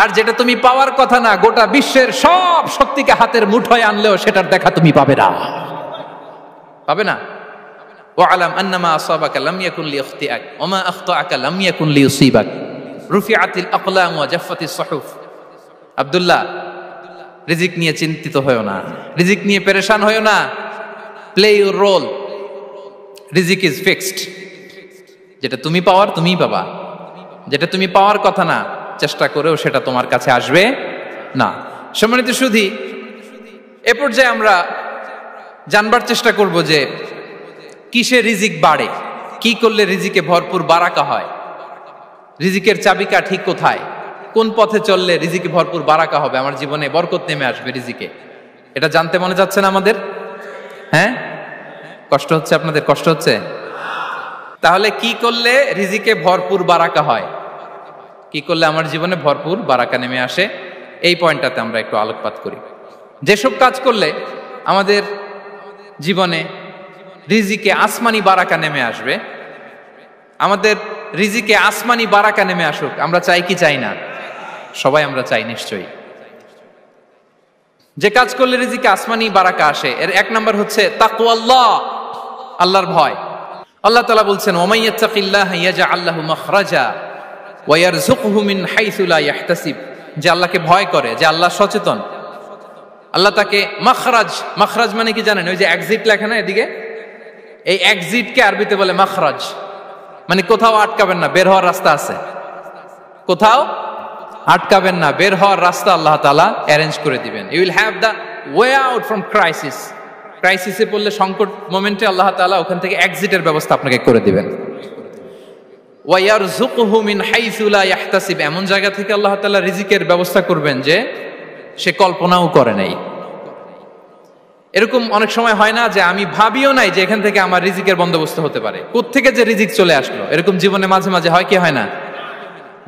আর যেটা তুমি পাওয়ার কথা না, গোটা বিশ্বের সব শক্তিকে হাতের মুঠোয় আনলেও সেটার দেখা তুমি পাবে না, পাবে না। ওয়া আলাম আন্নামা আসাবাকা লাম ইয়াকুন লিইখতিআক ওয়া মা আখতাআকা লাম ইয়াকুন লিইউসিবাক রুফিআতিল আকলাম ওয়া জাফফাতিস সুহুফ। আব্দুল্লাহ, রিজিক নিয়ে চিন্তিত হয়ো না, রিজিক নিয়ে পেরেশান হয়ো না। প্লে ইউর রোল, রিজিক ইজ ফিক্সড। যেটা তুমি পাওয়ার তুমিই পাবা, যেটা তুমি পাওয়ার কথা না, চেষ্টা করেও সেটা তোমার কাছে আসবে না। সম্মানিত সুধী, এ পর্যায়ে আমরা জানবার চেষ্টা করব যে কিসে রিজিক বাড়ে, কি করলে রিজিকে ভরপুর বারাকা হয়, রিজিকের চাবিকা ঠিক কোথায়, কোন পথে চললে রিজিকে ভরপুর বারাকা হবে, আমার জীবনে বরকত নেমে আসবে রিজিকে। এটা জানতে মনে যাচ্ছে না আমাদের? হ্যাঁ, কষ্ট হচ্ছে আপনাদের? কষ্ট হচ্ছে? তাহলে কি করলে রিজিকে ভরপুর বারাকা হয়, কি করলে আমার জীবনে ভরপুর বারাকা নেমে আসে, এই পয়েন্টটাতে আমরা একটু আলোকপাত করি। যেসব কাজ করলে আমাদের জীবনে রিজিকে আসমানি বারাকা নেমে আসবে। আমাদের রিজিকে আসমানি বারাকা নেমে আসুক, আমরা চাই কি চাই না? সবাই আমরা চাই নিশ্চয়ই। যে কাজ করলে রিজিকে আসমানি বারাকা আসে, এর এক নাম্বার হচ্ছে তাকওয়াল্লাহ, আল্লাহর ভয়। আল্লাহ তাআলা বলছেন, ওয়া মাইয়াত্তাকিল্লাহা ইয়াজআল লাহু মাখরাজা ওয়া ইয়ারযুকহু মিন হাইসু লা ইয়াহতাসিব। যে আল্লাহকে ভয় করে, যে আল্লাহ সচেতন, আল্লাহ তাকে মাখরাজ, মাখরাজ মানে কি জানেন? ওই যে এক্সিট লেখা না এদিকে, এই এক্সিটকে আরবিতে বলে মাখরাজ, মানে কোথাও আটকাবেন না, বের হওয়ার রাস্তা আছে, কোথাও আটকাবেন না, বের হওয়ার রাস্তা আল্লাহ তাআলা অ্যারেঞ্জ করে দিবেন। You will have the way out from crisis. ক্রাইসিসে পড়লে, সংকট মোমেন্টে আল্লাহ তাআলা ওখান থেকে এক্সিটের ব্যবস্থা আপনাকে করে দিবেন। ওয়া ইয়ারযুকহু মিন হাইসু লা ইয়াহতাসিব, এমন জায়গা থেকে আল্লাহ তাআলা রিজিকের ব্যবস্থা করবেন যে সে কল্পনাও করে নাই। এরকম অনেক সময় হয় না যে আমি ভাবিও নাই যে এখান থেকে আমার রিজিকের বন্দোবস্ত হতে পারে, কোত্থেকে যে রিজিক চলে আসলো। এরকম জীবনে মাঝে মাঝে হয় কি হয় না?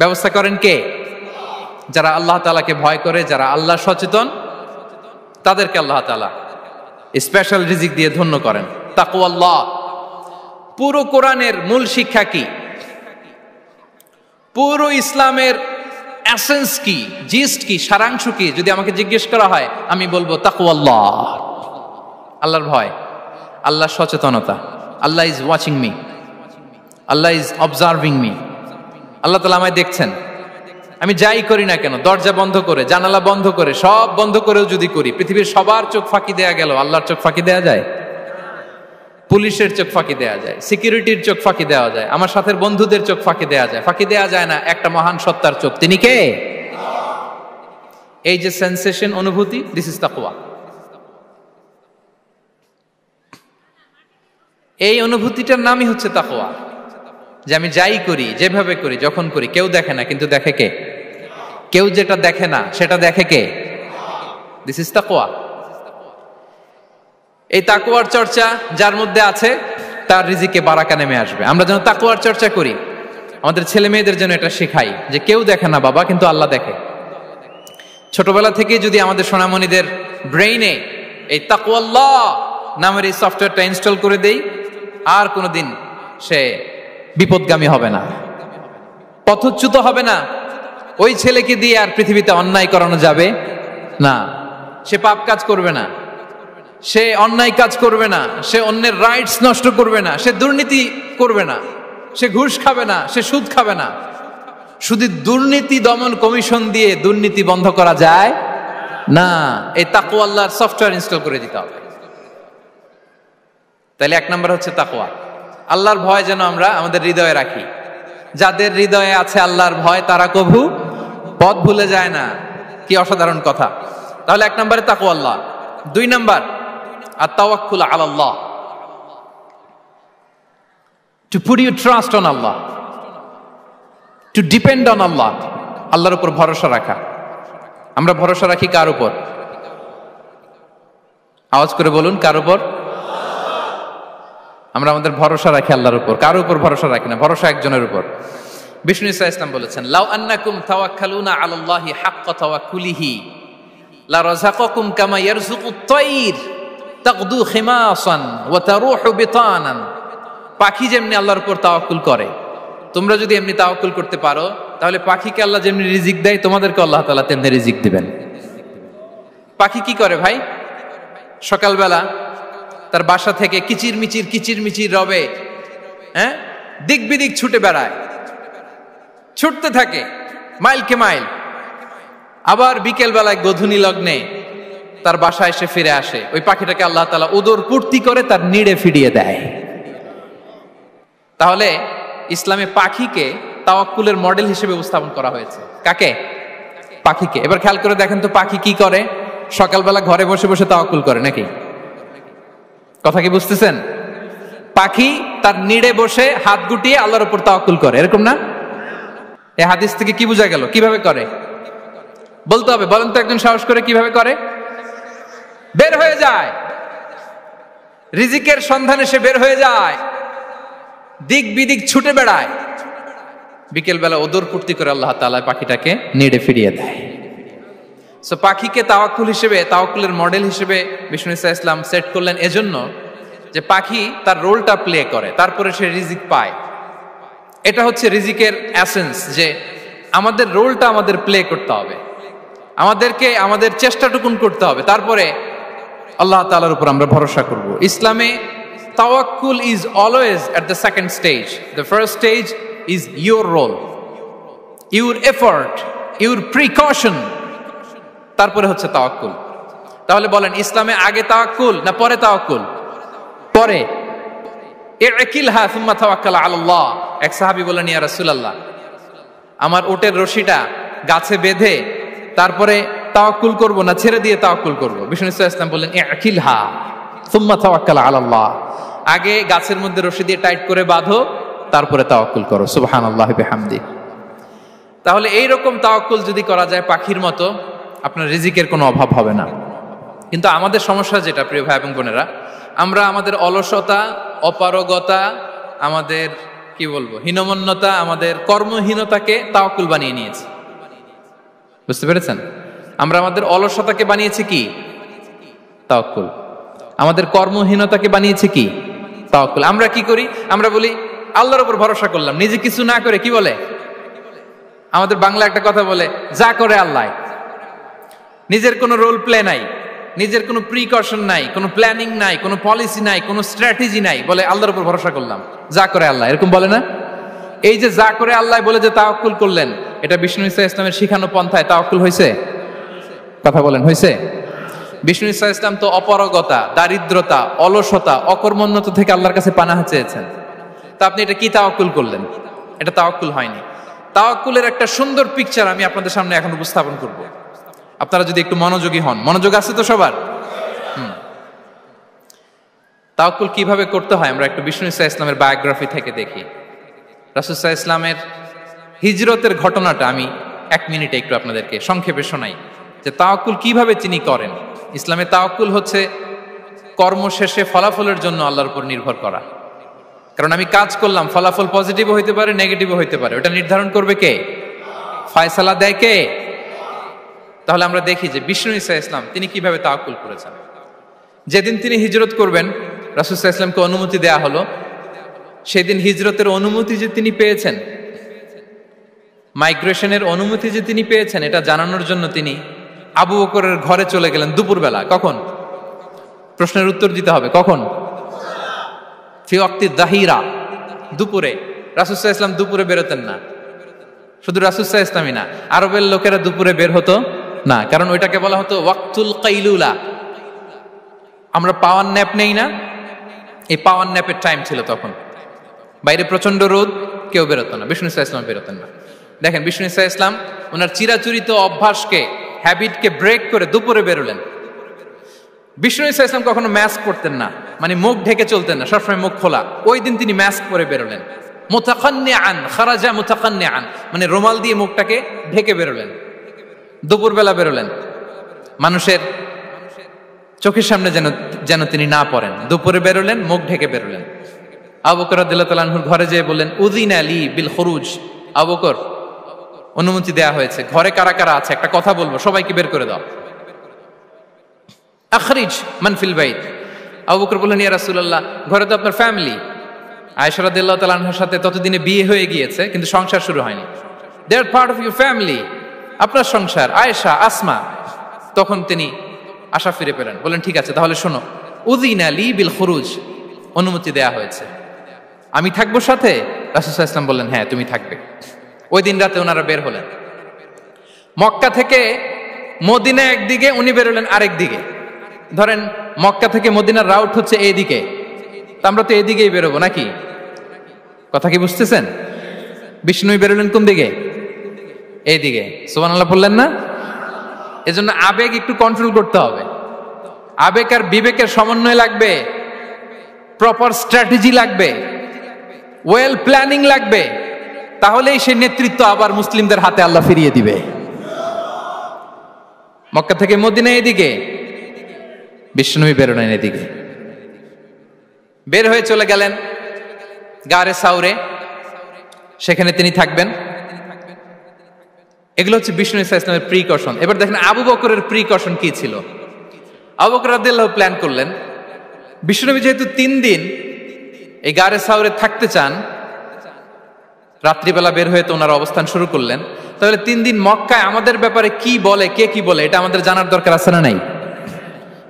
ব্যবস্থা করেন কে? যারা আল্লাহ তাআলাকে ভয় করে, যারা আল্লাহ সচেতন, তাদেরকে আল্লাহ তাআলা স্পেশাল রিজিক দিয়ে ধন্য করেন। তাকওয়াল্লাহ। পুরো কোরআনের মূল শিক্ষা কি? পুরো ইসলামের এসেন্স কি, জিস্ট কি, সারাংশ কি যদি আমাকে জিজ্ঞেস করা হয়, আমি বলবো তাকওয়াল্লাহ, আল্লাহর ভয়, আল্লাহর সচেতনতা। Allah is watching me, Allah is observing me. আল্লাহ তাআলা আমায় দেখছেন, আমি যাই করি না কেন, দরজা বন্ধ করে, জানালা বন্ধ করে, সব বন্ধ করেও যদি করি, পৃথিবীর সবার চোখ ফাঁকি দেয়া গেল, আল্লাহর চোখ ফাঁকি দেয়া যায়? পুলিশের চোখ ফাঁকি দেয়া যায়, সিকিউরিটির চোখ ফাঁকি দেওয়া যায়, আমার সাথে বন্ধুদের চোখ ফাঁকি দেয়া যায়, ফাঁকি দেয়া যায় না একটা মহান সত্তার চোখ। তিনি কে? এই যে সেন্সেশন, অনুভূতি, দিস ইজ তাকওয়া। এই অনুভূতিটার নামই হচ্ছে তাকওয়া। যে আমি যাই করি, যেভাবে করি, যখন করি, কেউ দেখে না, কিন্তু দেখে কে? কেউ যেটা দেখে না সেটা দেখে কে? দিস ইজ তাকওয়া। এই তাকওয়ার চর্চা যার মধ্যে আছে, তার রিজিকে বারাকা নেমে আসবে। আমরা যেন তাকওয়ার চর্চা করি, আমাদের ছেলে মেয়েদের জন্য এটা শেখাই যে কেউ দেখে না বাবা, কিন্তু আল্লাহ দেখে। ছোটবেলা থেকে যদি আমাদের সোনামণিদের ব্রেইনে এই তাকওয়াল্লাহ নামের এই সফটওয়্যারটা ইনস্টল করে দেই, আর কোনোদিন সে বিপদগামী হবে না, পথচ্যুত হবে না। ওই ছেলেকে দিয়ে আর পৃথিবীতে অন্যায় করানো যাবে না, সে পাপ কাজ করবে না, সে অন্যায় কাজ করবে না, সে অন্যের রাইটস নষ্ট করবে না, সে দুর্নীতি করবে না, সে ঘুষ খাবে না, সে সুদ খাবে না। শুধু দুর্নীতি দমন কমিশন দিয়ে দুর্নীতি বন্ধ করা যায় না, এই তাকওয়া আল্লাহর সফটওয়্যার ইনস্টল করে দিতে হবে। তাহলে এক নম্বর হচ্ছে তাকওয়া। আল্লাহর ভয় যেন আমরা আমাদের হৃদয়ে রাখি। যাদের হৃদয়ে আছে আল্লাহর ভয়, তারা কভু পথ ভুলে যায় না। কি অসাধারণ কথা! তাহলে এক নম্বরে তাকওয়া আল্লাহ। দুই নম্বর আত-তাওয়াক্কুল আলাল্লাহ, to put your trust on Allah, to depend on Allah. আল্লাহর উপর ভরসা রাখা। আমরা ভরসা রাখি কার উপর? আওয়াজ করে বলুন, কার উপর? আমরা আমাদের ভরসা রাখি আল্লাহর উপর, কার উপর ভরসা রাখি না। ভরসা একজনের উপর। বিষ্ণু ইসা ইসলাম বলেছেন, লাউ আন্নাকুম তাওয়াক্কালুনা আলাল্লাহি হাক্কা তাওয়াক্কুলিহি লা রাযাকাকুম কামা ইয়ারযুকুত তায়র তাগদু খিমাসান ওয়া তারুহু বিতানান। পাখি যেমনি আল্লাহর উপর তাওয়াক্কুল করে, তোমরা যদি এমনি তাওয়াক্কুল করতে পারো, তাহলে পাখিকে আল্লাহ যেমনি রিজিক দেয়, তোমাদেরকে আল্লাহ তাআলা তেমনি রিজিক দিবেন। পাখি কি করে ভাই? সকালবেলা তার বাসা থেকে কিচির মিচির রবে, দিক বিদিক ছুটে বেড়ায়, ছুটতে থাকে মাইলকে মাইল। আবার বিকেল বেলায় গোধূলি লগ্নে তার বাসায় এসে ফিরে আসে। ওই পাখিটাকে আল্লাহ তাআলা উদর পূর্তি করে তার নিড়ে ফিরিয়ে দেয়। তাহলে ইসলামে পাখিকে তাওয়াক্কুলের মডেল হিসেবে উপস্থাপন করা হয়েছে। কাকে? পাখিকে। এবার খেয়াল করে দেখেন তো, পাখি কি করে? সকালবেলা ঘরে বসে বসে তাওয়াক্কুল করে নাকি? কথা কি বুঝতেছেন? পাখি তার নিড়ে বসে হাত গুটিয়ে আল্লাহর উপর তাওয়াক্কুল করে, এরকম না? এই হাদিস থেকে কি বোঝা গেল? কিভাবে করে বলতে হবে, বলেন তো একজন সাহস করে, কিভাবে করে? বের হয়ে যায়, রিজিকের সন্ধানে সে বের হয়ে যায়, দিক বিদিক ছুটে বেড়ায়, বিকেল বেলা ওদর পূর্তি করে আল্লাহ তাআলা পাখিটাকে নিড়ে ফিরিয়ে দেয়। সো পাখিকে তাওয়াক্কুল হিসেবে, তাওয়াক্কুলের মডেল হিসেবে বিষ্ণু ইসা ইসলাম সেট করলেন এজন্য যে পাখি তার রোলটা প্লে করে, তারপরে সে রিজিক পায়। এটা হচ্ছে রিজিকের এসেন্স, যে আমাদের রোলটা আমাদের প্লে করতে হবে, আমাদেরকে আমাদের চেষ্টাটুকুন করতে হবে, তারপরে আল্লাহ তাআলার উপর আমরা ভরসা করব। ইসলামে তাওয়াক্কুল is always at the second stage. The first stage is your role, your effort, your precaution, তারপরে হচ্ছে তাওয়াক্কুল। তাহলে বলেন, ইসলামে আগে তাওয়াক্কুল না পরে তাওয়াক্কুল? পরে। ইকিলহা সুম্মা তাওয়াক্কাল আলাল্লাহ। এক সাহাবী বলেন, ইয়া রাসূলুল্লাহ, আমার উটের রশিটা গাছে বেঁধে তারপরে তাওয়াক্কুল করব না ছেড়ে দিয়ে তাওয়াক্কুল করব? বিষ্ণু সাল্লাল্লাহু আলাইহি ওয়াসাল্লাম বললেন, ইকিলহা সুম্মা তাওয়াক্কাল আলাল্লাহ। আগে গাছের মধ্যে রশি দিয়ে টাইট করে বাঁধো, তারপরে তাওয়াক্কুল করো। সুবহানাল্লাহি বিহামদি। তাহলে এইরকম তাওয়াক্কুল যদি করা যায় পাখির মতো, আপনার রিজিকের কোনো অভাব হবে না। কিন্তু আমাদের সমস্যা যেটা, প্রিয় ভাই এবং বোনেরা, আমরা আমাদের অলসতা, অপারগতা, আমাদের কি বলবো হীনমন্যতা, আমাদের কর্মহীনতাকে তাওয়াক্কুল বানিয়ে নিয়েছি। বুঝতে পেরেছেন? আমরা আমাদের অলসতাকে বানিয়েছি কি? তাওয়াক্কুল। আমাদের কর্মহীনতাকে বানিয়েছি কি? তাওয়াক্কুল। আমরা কি করি? আমরা বলি আল্লাহর উপর ভরসা করলাম, নিজে কিছু না করে। কি বলে আমাদের বাংলা একটা কথা বলে, যা করে আল্লাহ। নিজের কোনো রোল প্লে নাই, নিজের কোনো প্রিকশন নাই, কোনো প্ল্যানিং নাই, কোনো পলিসি নাই, কোনো স্ট্র্যাটেজি নাই, বলে আল্লাহর উপর ভরসা করলাম, যা করে আল্লাহ। এরকম বলে না? এই যে যা করে আল্লাহ বলে যে তাওয়াক্কুল করলেন, এটা বিষ্ণু ঈসা ইসলামের শিখানো পন্থায় তাওয়াক্কুল হয়েছে? কথা বলেন, হয়েছে? বিষ্ণু ঈসা ইসলাম তো অপারগতা, দারিদ্রতা, অলসতা, অকর্মণ্যতা থেকে আল্লাহর কাছে পানাহ চেয়েছেন। তা আপনি এটা কি তাওয়াক্কুল করলেন? এটা তাওয়াক্কুল হয়নি। তাওয়াক্কুলের একটা সুন্দর পিকচার আমি আপনাদের সামনে এখন উপস্থাপন করব, আপনারা যদি একটু মনোযোগী হন। মনোযোগ আছে তো সবার? তাওয়াক্কুল কিভাবে করতে হয় আমরা একটু বিষ্ণু ঈসা ইসলামের বায়োগ্রাফি থেকে দেখি। রাসূল সাল্লাল্লাহু আলাইহি ওয়াসাল্লামের হিজরতের ঘটনাটা আমি 1 মিনিটে একটু আপনাদেরকে সংক্ষেপে শোনাই, যে তাওয়াক্কুল কিভাবে তিনি করেন। ইসলামে তাওয়াক্কুল হচ্ছে কর্ম শেষে ফলাফলের জন্য আল্লাহর উপর নির্ভর করা। কারণ আমি কাজ করলাম, ফলাফল পজিটিভও হইতে পারে, নেগেটিভও হইতে পারে, ওটা নির্ধারণ করবে কে? ফয়সালা দেয় কে? তাহলে আমরা দেখি যে বিষ্ণু ঈসা ইসলাম তিনি কিভাবে তাওয়াক্কুল করেছেন। যেদিন তিনি হিজরত করবেন, রাসূল সাল্লাল্লাহু আলাইহি ওয়াসাল্লামকে অনুমতি দেয়া হলো, সেদিন হিজরতের অনুমতি যে তিনি পেয়েছেন, মাইগ্রেশনের অনুমতি যে তিনি পেয়েছেন, এটা জানানোর জন্য তিনি আবু বকরের ঘরে চলে গেলেন দুপুরবেলা। কখন? প্রশ্নের উত্তর দিতে হবে, কখন? ফি ওয়াক্তি যাহিরা, দুপুরে। রাসূল সাল্লাল্লাহু আলাইহি ওয়াসাল্লাম দুপুরে বেরোতেন না। শুধু রাসূল সাল্লাল্লাহু আলাইহি ওয়াসাল্লামই না, আরবের লোকেরা দুপুরে বের হতো না, কারণ ওইটাকে বলা হতো ওয়াক্তুল কাইলুলা। আমরা পাওয়ার ন্যাপ নেই না, এই পাওয়ার ন্যাপের টাইম ছিল তখন। বাইরে প্রচন্ড রোদ, কেউ বেরোতো না, বিষ্ণু ঈসা ইসলাম বেরোতেন না। দেখেন বিষ্ণু ঈসা ইসলাম ওনার চিরাচরিত অভ্যাসকে, হ্যাবিটকে ব্রেক করে দুপুরে বেরোলেন। বিষ্ণু ঈসা ইসলাম কখনো মাস্ক পরতেন না, মানে মুখ ঢেকে চলতেন না, সবসময় মুখ খোলা। ওই দিন তিনি মাস্ক পরে বেরোলেন। মুতাকান্নিআন, খারাজা মুতাকান্নিআন, মানে রুমাল দিয়ে মুখটাকে ঢেকে বেরোলেন, দুপুরবেলা বেরোলেন। মানুষের চোখের সামনে যেন তিনি না পড়েন, দুপুরে বেরোলেন, মুখ ঢেকে বেরোলেন। আবু বকর রাদিয়াল্লাহু তাআলা আনহুর ঘরে যেয়ে বললেন, উযিনা লি বিল খুরুজ। আবু বকর, অনুমতি দেয়া হয়েছে, ঘরে কারা কারা আছে একটা কথা বলবো, সবাইকে বের করে দাও। আখরিজ মান ফিল বাইত। আবু বকর বললেন, ইয়া রাসূলুল্লাহ, ঘরে তো আপনার ফ্যামিলি। আয়েশা রাদিয়াল্লাহু তাআলা আনহার সাথে ততদিনে বিয়ে হয়ে গিয়েছে, কিন্তু সংসার শুরু হয়নি। দে আর পার্ট অফ ইউর ফ্যামিলি, আপনার সংসার, আয়েশা, আসমা। তখন তিনি আশা ফিরে পেলেন, বলেন ঠিক আছে তাহলে শোনো, উযিনা লি বিল খুরুজ, অনুমতি দেয়া হয়েছে, আমি থাকবো সাথে? রাসূল সাল্লাল্লাহু আলাইহি ওয়াসাল্লাম বললেন, হ্যাঁ তুমি থাকবে। ওই দিন রাতে ওনারা বের হলেন। মক্কা থেকে মদিনা একদিকে, উনি বেরোলেন আরেক দিকে। ধরেন মক্কা থেকে মদিনার রাউট হচ্ছে এইদিকে, তা আমরা তো এইদিকেই বেরোবো নাকি? কথা কি বুঝতেছেন? বিষ্ণু বেরোলেন কোন দিকে? এইদিকে। সুবহানাল্লাহ বললেন না? এজন্য আবেগ একটু কন্ট্রোল করতে হবে। আবেগ আর বিবেকের সমন্বয় লাগবে, প্রপার স্ট্র্যাটেজি লাগবে, ওয়েল প্ল্যানিং লাগবে, তাহলেই সেই নেতৃত্ব আবার মুসলিমদের হাতে আল্লাহ ফিরিয়ে দিবে। মক্কা থেকে মদিনা এদিকে, বিষ্ণু বেরোলেন এদিকে। বের হয়ে চলে গেলেন গারে সাউরে, সেখানে তিনি থাকবেন। এগুলো হচ্ছে বিষ্ণু ঈসা ইসলামের প্রিকশন। এবার দেখেন আবু বকরের প্রিকশন কি ছিল। আবু বকর রাদিয়াল্লাহু প্ল্যান করলেন বিশ্বনবী যেহেতু 3 দিন এই গারে সাউরে থাকতে চান, রাত্রিবেলা বের হয়ে তো ওনারা অবস্থান শুরু করলেন, তাহলে 3 দিন মক্কায় আমাদের ব্যাপারে কি বলে, কে কি বলে, এটা আমাদের জানার দরকার আছে না নাই?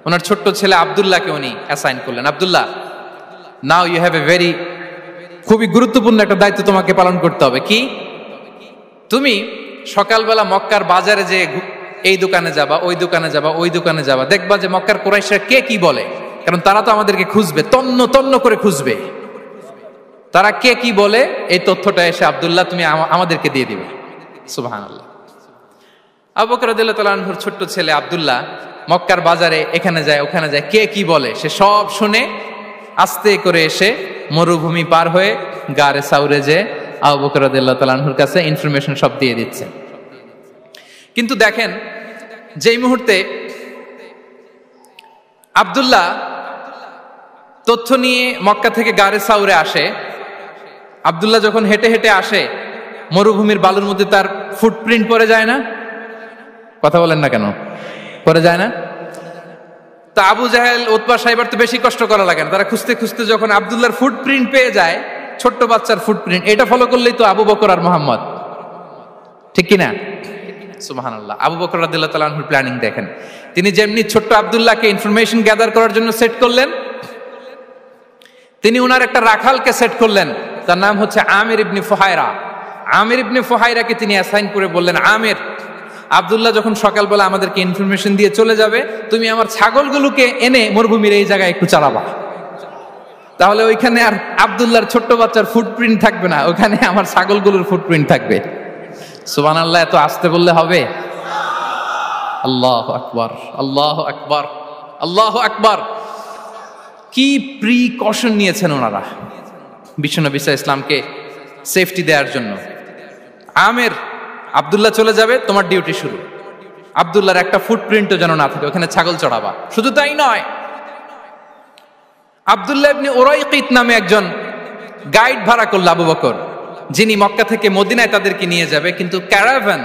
ওনার ছোট্ট ছেলে আব্দুল্লাহকে উনি অ্যাসাইন করলেন, Abdullah, now you have a very, খুবই গুরুত্বপূর্ণ একটা দায়িত্ব তোমাকে পালন করতে হবে। কি? তুমি সকালবেলা মক্কার বাজারে যে এই দোকানে যাবা, ওই দোকানে যাবা, ওই দোকানে যাবা, দেখবা যে মক্কার কুরাইশরা কে কি বলে, কারণ তারা তো আমাদেরকে খুঁজবে, তন্ন তন্ন করে খুঁজবে, তারা কে কি বলে এই তথ্যটা এসে আব্দুল্লাহ তুমি আমাদেরকে দিয়ে দিবে। সুবহানাল্লাহ। আবু বকর রাদিয়াল্লাহু তাআলা আনহুর ছোট্ট ছেলে আব্দুল্লাহ মক্কার বাজারে এখানে যায় ওখানে যায়, কে কি বলে সে সব শুনে আস্তে করে এসে মরুভূমি পার হয়ে গারে সাউরে যে আবু বকর রাদিয়াল্লাহু তাআলা আনহুর কাছে ইনফরমেশন সব দিয়ে দিচ্ছে। কিন্তু দেখেন, যেই মুহূর্তে আব্দুল্লাহ তথ্য নিয়ে মক্কা থেকে গারে সাউরে আসে, আব্দুল্লাহ যখন হেঁটে হেঁটে আসে, মরুভূমির বালুর মধ্যে তার ফুটপ্রিন্ট পড়ে যায় না? কথা বলেন না কেন? পড়ে যায় না? তা আবু জাহেল, উতবা সাহেবার তো বেশি কষ্ট করা লাগে না, তারা খুঁজতে খুঁজতে যখন আব্দুল্লাহর ফুটপ্রিন্ট পেয়ে যায়, ছোট্ট বাচ্চার ফুটপ্রিন্ট, এটা ফলো করলেই তো আবু বকর আর মোহাম্মদ, ঠিক কিনা? সুবহানাল্লাহ। আবু বকর রাদিয়াল্লাহু তাআলা আনহুর প্ল্যানিং দেখেন, তিনি যেমনি ছোট্ট আব্দুল্লাহকে ইনফরমেশন গ্যাদার করার জন্য সেট করলেন, তিনি উনার একটা রাখালকে সেট করলেন, তার নাম হচ্ছে আমির ইবনে ফুহায়রা। আমির ইবনে ফুহায়রাকে তিনি অ্যাসাইন করে বললেন, আমির, আব্দুল্লাহ যখন সকালবেলা আমাদেরকে ইনফরমেশন দিয়ে চলে যাবে, তুমি আমার ছাগলগুলোকে এনে মরুভূমির এই জায়গায় একটু চালাবা, তাহলে ওইখানে আর আব্দুল্লাহর ছোট্ট বাচ্চার ফুটপ্রিন্ট থাকবে না, ওখানে আমার ছাগলগুলোর ফুটপ্রিন্ট থাকবে। সুবহানাল্লাহ। এত আসতে বললে হবে? আল্লাহু আকবার, আল্লাহু আকবার, আল্লাহু আকবার। কি প্রিকশন নিয়েছেন ওনারা বিশ্বনবী সাল্লাল্লাহু আলাইহি ইসলামকে সেফটি দেওয়ার জন্য। আমির, আব্দুল্লাহ চলে যাবে, তোমার ডিউটি শুরু, আব্দুল্লাহর একটা ফুটপ্রিন্টও যেন না থাকে, ওখানে ছাগল চড়াবা। শুধু তাই নয়, আব্দুল্লাহ ইবনে উরাইকিত নামে একজন গাইড ভাড়া করল আবু বকর, যিনি মক্কা থেকে মদিনায় তাদেরকে নিয়ে যাবে, কিন্তু ক্যারাভান,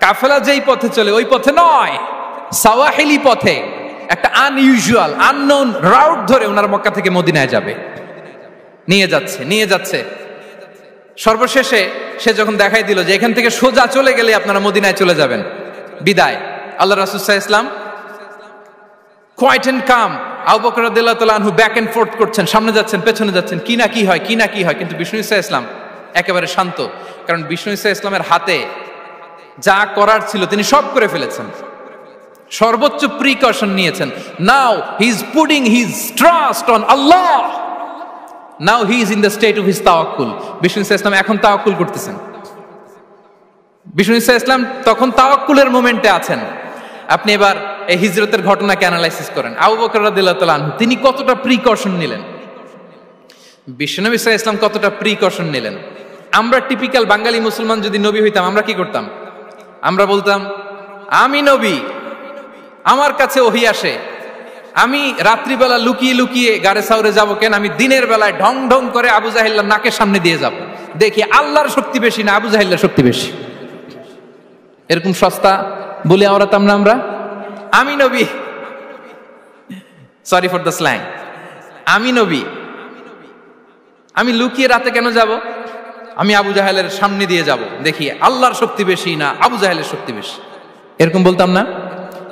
কাফেলা যেই পথে চলে ওই পথে নয়, সাওয়াহিলি পথে, একটা আনইউজুয়াল আননোন রাউট ধরে ওনার মক্কা থেকে মদিনায় যাবে। নিয়ে যাচ্ছে সর্বশেষে সে যখন দেখাই দিল যে এখান থেকে সোজা চলে গেলে আপনারা মদিনায় চলে যাবেন, বিদায়। আল্লাহ রাসূল সাল্লাল্লাহু আলাইহি ওয়াসাল্লাম কোয়াইট এন্ড কাম, আবু বকর রাদিয়াল্লাহু তাআলা আনহু ব্যাক এন্ড ফোর্থ করছেন, সামনে যাচ্ছেন, পেছনে যাচ্ছেন, কি না কি হয়, কি না কি হয়, কিন্তু বিষ্ণু সাল্লাল্লাহু আলাইহি ওয়াসাল্লাম একেবারে শান্ত, কারণ বিষ্ণু সাল্লাল্লাহু আলাইহি ওয়াসাল্লামের হাতে যা করার ছিল তিনি সব করে ফেলেছেন, সর্বোচ্চ প্রিকশন নিয়েছেন। Now he is putting his trust on Allah, now he is in the state of his তাওয়াক্কুল। বিষ্ণু সাল্লাল্লাহু আলাইহি ওয়াসাল্লাম এখন তাওয়াক্কুল করতেছেন, বিষ্ণু সাল্লাল্লাহু আলাইহি ওয়াসাল্লাম তখন তাওয়াক্কুলের মোমেন্টে আছেন। আপনি এবার এই হিজরতের ঘটনাকে অ্যানালাইসিস করেন, আবু বকর রাদিয়াল্লাহু তাআলা আনহু তিনি কতটা প্রিকশন নিলেন, বিশ্বনবী সাল্লাল্লাহু আলাইহি ওয়াসাল্লাম কতটা প্রিকশন নিলেন। আমরা টিপিক্যাল বাঙালি মুসলমান যদি নবী হইতাম, আমরা কি করতাম? আমরা বলতাম, আমি নবী, আমার কাছে ওহী আসে, আমি রাত্রিবেলা লুকিয়ে লুকিয়ে গারে সাউরে যাব কেন, আমি দিনের বেলায় ঢং ঢং করে আবু জাহেলের নাকের সামনে দিয়ে যাব, দেখি আল্লাহর শক্তি বেশি না আবু জাহেলের শক্তি বেশি। এরকম সস্তা বলে আওড়াতাম না আমরা? আমি নবী, সরি ফর দ্য স্ল্যাং, আমি নবী, আমি লুকিয়ে রাতে কেন যাব, আমি আবু জাহেলের সামনে দিয়ে যাব, দেখি আল্লাহর শক্তি বেশি না আবু জাহেলের শক্তি বেশি, এরকম বলতাম না?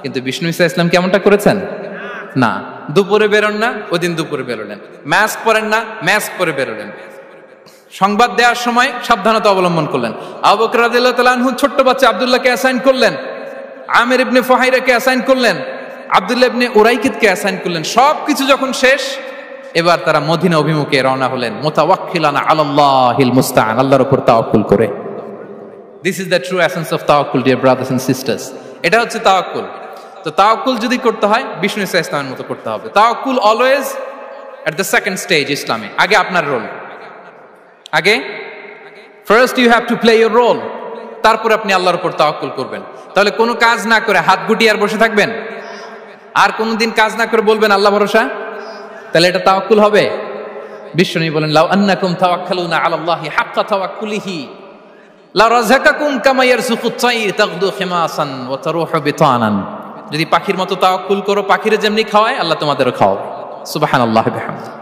কিন্তু বিষ্ণু ঈসা ইসলাম কেমনটা করেছেন? না, দুপুরে বেরোন না, ওই দিন দুপুরে বেরোলেন, মাস্ক পরেন না, মাস্ক পরে বেরোলেন, সংবাদ দেওয়ার সময় সাবধানতা অবলম্বন করলেন। আবু বকর রাদিয়াল্লাহু তাআলা আনহু ছোট্ট বাচ্চা আব্দুল্লাহকে অ্যাসাইন করলেন, আমির ইবনে ফুহাইরাকে অ্যাসাইন করলেন, আব্দুল্লাহ ইবনে উরাইকিতকে অ্যাসাইন করলেন। সবকিছু যখন শেষ, এবার তারা মদিনা অভিমুখে রওনা হলেন, মুতাওয়াক্কিলানা আলাল্লাহিল মুস্তাআন, আল্লাহর উপর তাওয়াক্কুল করে। This is the true essence of তাওয়াক্কুল, ডিয়ার ব্রাদার্স এন্ড সিস্টার্স। এটা হচ্ছে তাওয়াক্কুল। তো তাওয়াক্কুল যদি করতে হয় বিষ্ণু ঈসা ইসলামের মতো করতে হবে। তাওয়াক্কুল always at the second stage ইসলামে। আগে আপনার রোল, আগে first you have to play your role, তারপর আপনি আল্লাহর উপর তাওয়াক্কুল করবেন। তাহলে কোনো কাজ না করে হাত গুটিয়ে আর বসে থাকবেন, আর কোনোদিন কাজ না করে বলবেন আল্লাহ ভরসা, তাহলে এটা তাওয়াক্কুল হবে? বিশ্বনবী বলেন, লাউ আন্নাকুম তাওয়াক্কালুনা আলাল্লাহি হাক্কা তাওয়াক্কুলিহি লা রাযাকাকুম কামা ইয়ারযুকুত তাইর তাগদু খিমাসান ওয়া তারুহু বিতানান। যদি পাখির মতো তাওয়াক্কুল করো, পাখিরে যেমনি খাওয়ায় আল্লাহ তোমাদেরও খাওয়াবে। সুবহানাল্লাহ বিহামদিহি।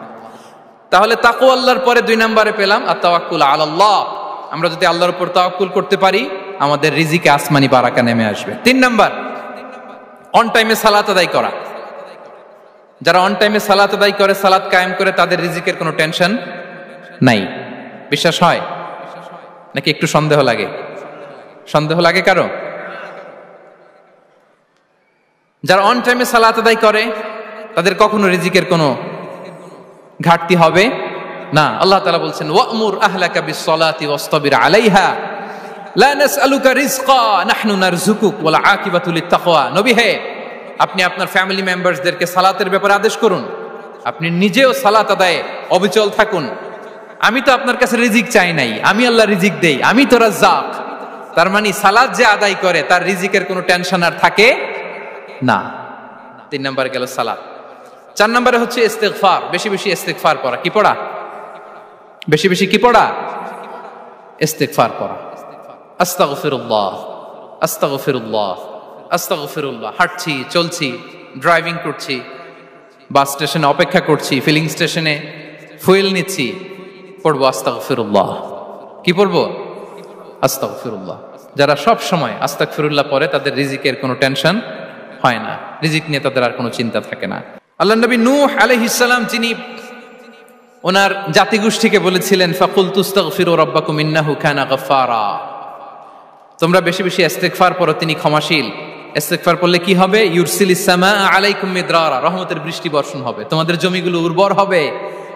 তাহলে তাকওয়া আল্লাহর পরে 2 নম্বরে পেলাম আত-তাওয়াক্কুল আলাল্লাহ। আমরা যদি আল্লাহর উপর তাওয়াক্কুল করতে পারি, আমাদের রিজিকে আসমানি বারাকা নেমে আসবে। 3 নাম্বার, অন টাইমে সালাত আদায় করা। যারা অন টাইমে সালাত আদায় করে, সালাত কায়েম করে, তাদের রিজিকের কোনো টেনশন নাই। বিশ্বাস হয় নাকি একটু সন্দেহ লাগে? সন্দেহ লাগে কারো? যারা অন টাইমে সালাত আদায় করে, তাদের কখনো রিজিকের কোনো ঘাটতি হবে না। আল্লাহ তাআলা বলছেন, ওয়া'মুর আহলাকা বিস-সালাতি ওয়াসতাবির আলাইহা লা নাসআলুকা রিজকা নাহনু নারযুকুক ওয়াল আকিবাতু লিত-তাকওয়া। নবী হে, আপনি আপনার ফ্যামিলি মেম্বারসদেরকে সালাতের ব্যাপারে আদেশ করুন, আপনি নিজেও সালাত আদায়ে অবিচল থাকুন। আমি তো আপনার কাছে রিজিক চাই নাই, আমি আল্লাহ রিজিক দেই, আমি তো রাজ্জাক। তার মানে সালাত যে আদায় করে, তার রিজিকের কোনো টেনশন আর থাকে না। 3 নম্বরে গেল সালাত। 4 নম্বরে হচ্ছে ইস্তিগফার। বেশি বেশি ইস্তিগফার পড়া। কি পড়া? বেশি বেশি কি পড়া? ইস্তিগফার পড়া। আস্তাগফিরুল্লাহ, আস্তাগফিরুল্লাহ, আস্তাগফিরুল্লাহ। হাঁটছি, চলছি, ড্রাইভিং করছি, বাস স্টেশনে অপেক্ষা করছি, ফিলিং স্টেশনে ফুয়েল নিচ্ছি, পড়বো আস্তাগফিরুল্লাহ। কি পড়বো? আস্তাগফিরুল্লাহ। যারা সব সময় আস্তাগফিরুল্লাহ পড়ে, তাদের রিজিকের কোনো টেনশন হয় না, রিজিক নিয়ে তাদের আর কোনো চিন্তা থাকে না। আল্লাহ নবী নূহ আলাইহিস সালাম, যিনি ওনার জাতিগোষ্ঠীকে বলেছিলেন, ফাকুলতু আস্তাগফিরু রাব্বাকুম ইন্নাহু কানা গাফফারা, তোমরা বেশি বেশি ইস্তিগফার পড়ো, তিনি ক্ষমাশীল। ইস্তিগফার পড়লে কি হবে? ইউরসিলিস সামাআ আলাইকুম মিদরারা, রহমতের বৃষ্টি বর্ষণ হবে, তোমাদের জমিগুলো উর্বর হবে।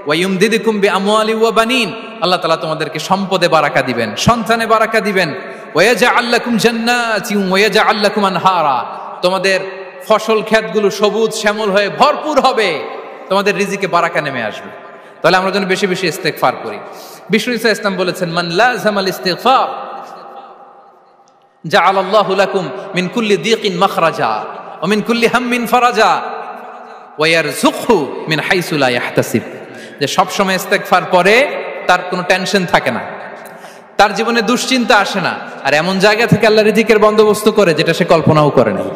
ওয়া ইউমদিদুকুম বিআমওয়ালি ওয়া বানিন, আল্লাহ তাআলা তোমাদেরকে সম্পদে বারাকা দিবেন, সন্তানে বারাকা দিবেন। ওয়া ইয়াজআল লাকুম জান্নাতিন ওয়া ইয়াজআল লাকুম আনহারা, তোমাদের ফসল ক্ষেতগুলো সবুজ শ্যামল হয়ে ভরপুর হবে, তোমাদের রিজিকে বারাকা নেমে আসবে। তাহলে আমরা যেন বেশি বেশি ইস্তিগফার করি। বিষ্ণু ইসা ইসলাম বলেছেন, মান লাযামাল ইস্তিগফার জাআলাল্লাহু লাকুম মিন কুল্লি দিকিন মাখরাজা ওয়া মিন কুল্লি হাম্মিন ফারাজা ওয়া ইয়ারযুকহু মিন হাইসু লা ইয়াহতাসিব। যে সব সময় ইস্তিগফার পড়ে, তার কোনো টেনশন থাকে না, তার জীবনে দুশ্চিন্তা আসে না, আর এমন জায়গা থেকে আল্লাহ রিজিকের বন্দোবস্ত করে যেটা সে কল্পনাও করে নাই।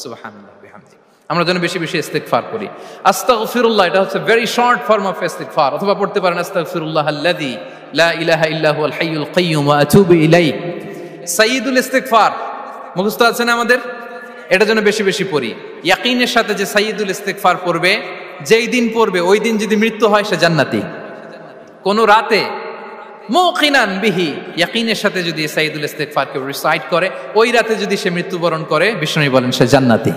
সুবহানাল্লাহ বিহামদিহি। আমরা যেন বেশি বেশি ইস্তিগফার করি। আস্তাগফিরুল্লাহ, এটা হচ্ছে ভেরি শর্ট ফর্ম অফ ইস্তিগফার। অথবা পড়তে পারেন আস্তাগফিরুল্লাহাল্লাযী লা ইলাহা ইল্লা হুয়াল হাইয়ুল কাইয়্যুম ওয়া আতুবু ইলাইহি। সাইয়্যিদুল ইস্তিগফার মুখস্থ আছে না আমাদের? এটা যেন বেশি বেশি পড়ি। ইয়াকিনের সাথে যে সাইয়্যিদুল ইস্তিগফার পড়বে, যেই দিন পড়বে ওই দিন যদি মৃত্যু হয়, সে জান্নাতি। কোন রাতে মুকিনান বিহি, ইয়াকিনের সাথে যদি সাইয়্যিদুল ইস্তিগফারকে রিসাইট করে, ওই রাতে যদি সে মৃত্যুবরণ করে, বিষ্ণু বলেন সে জান্নাতি।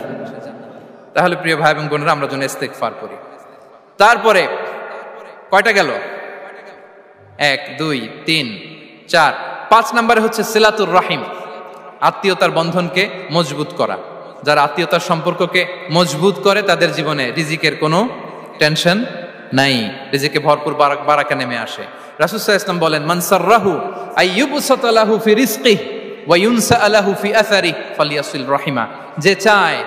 তাহলে প্রিয় ভাই এবং বোনেরা, আমরা যেন ইস্তিগফার করি। তারপরে কয়টা গেল? 1 2 3 4 5 নম্বরে হচ্ছে সিলাতুর রাহিম, আত্মীয়তার বন্ধনকে মজবুত করা। যারা আত্মীয়তার সম্পর্ককে মজবুত করে, তাদের জীবনে রিজিকের কোনো টেনশন নাই, রিজিকে ভরপুর বারাকা নেমে আসে। রাসূল সাল্লাল্লাহু আলাইহি ওয়াসাল্লাম বলেন, মান সাররাহু আইয়ুবসাতা লাহু ফি রিজকিহি ওয়া ইউনসা লাহু ফি আসারিহি ফালিয়াসিল রাহিমা। যে চায়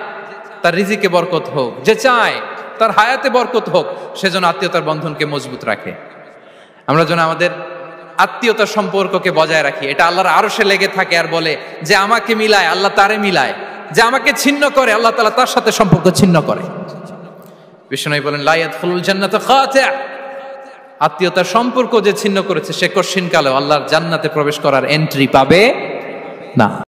তার রিজিকে বরকত হোক, যে চায় তার হায়াতে বরকত হোক, সেজন্য আত্মীয়তার বন্ধনকে মজবুত রাখে। আমরা যেন আমাদের আত্মীয়তার সম্পর্ককে বজায় রাখি। এটা আল্লাহর আরশে লেগে থাকে আর বলে যে আমাকে মিলায়, আল্লাহ তারে মিলায়। যে আমাকে ছিন্ন করে, আল্লাহ তাআলা তার সাথে সম্পর্ক ছিন্ন করে। বিষ্ণু বলেন, লা ইয়াদখুলুল জান্নাতা কাতি', আত্মীয়তার সম্পর্ক যে ছিন্ন করেছে, সে কশিন কালেও আল্লাহর জান্নাতে প্রবেশ করার এন্ট্রি পাবে না।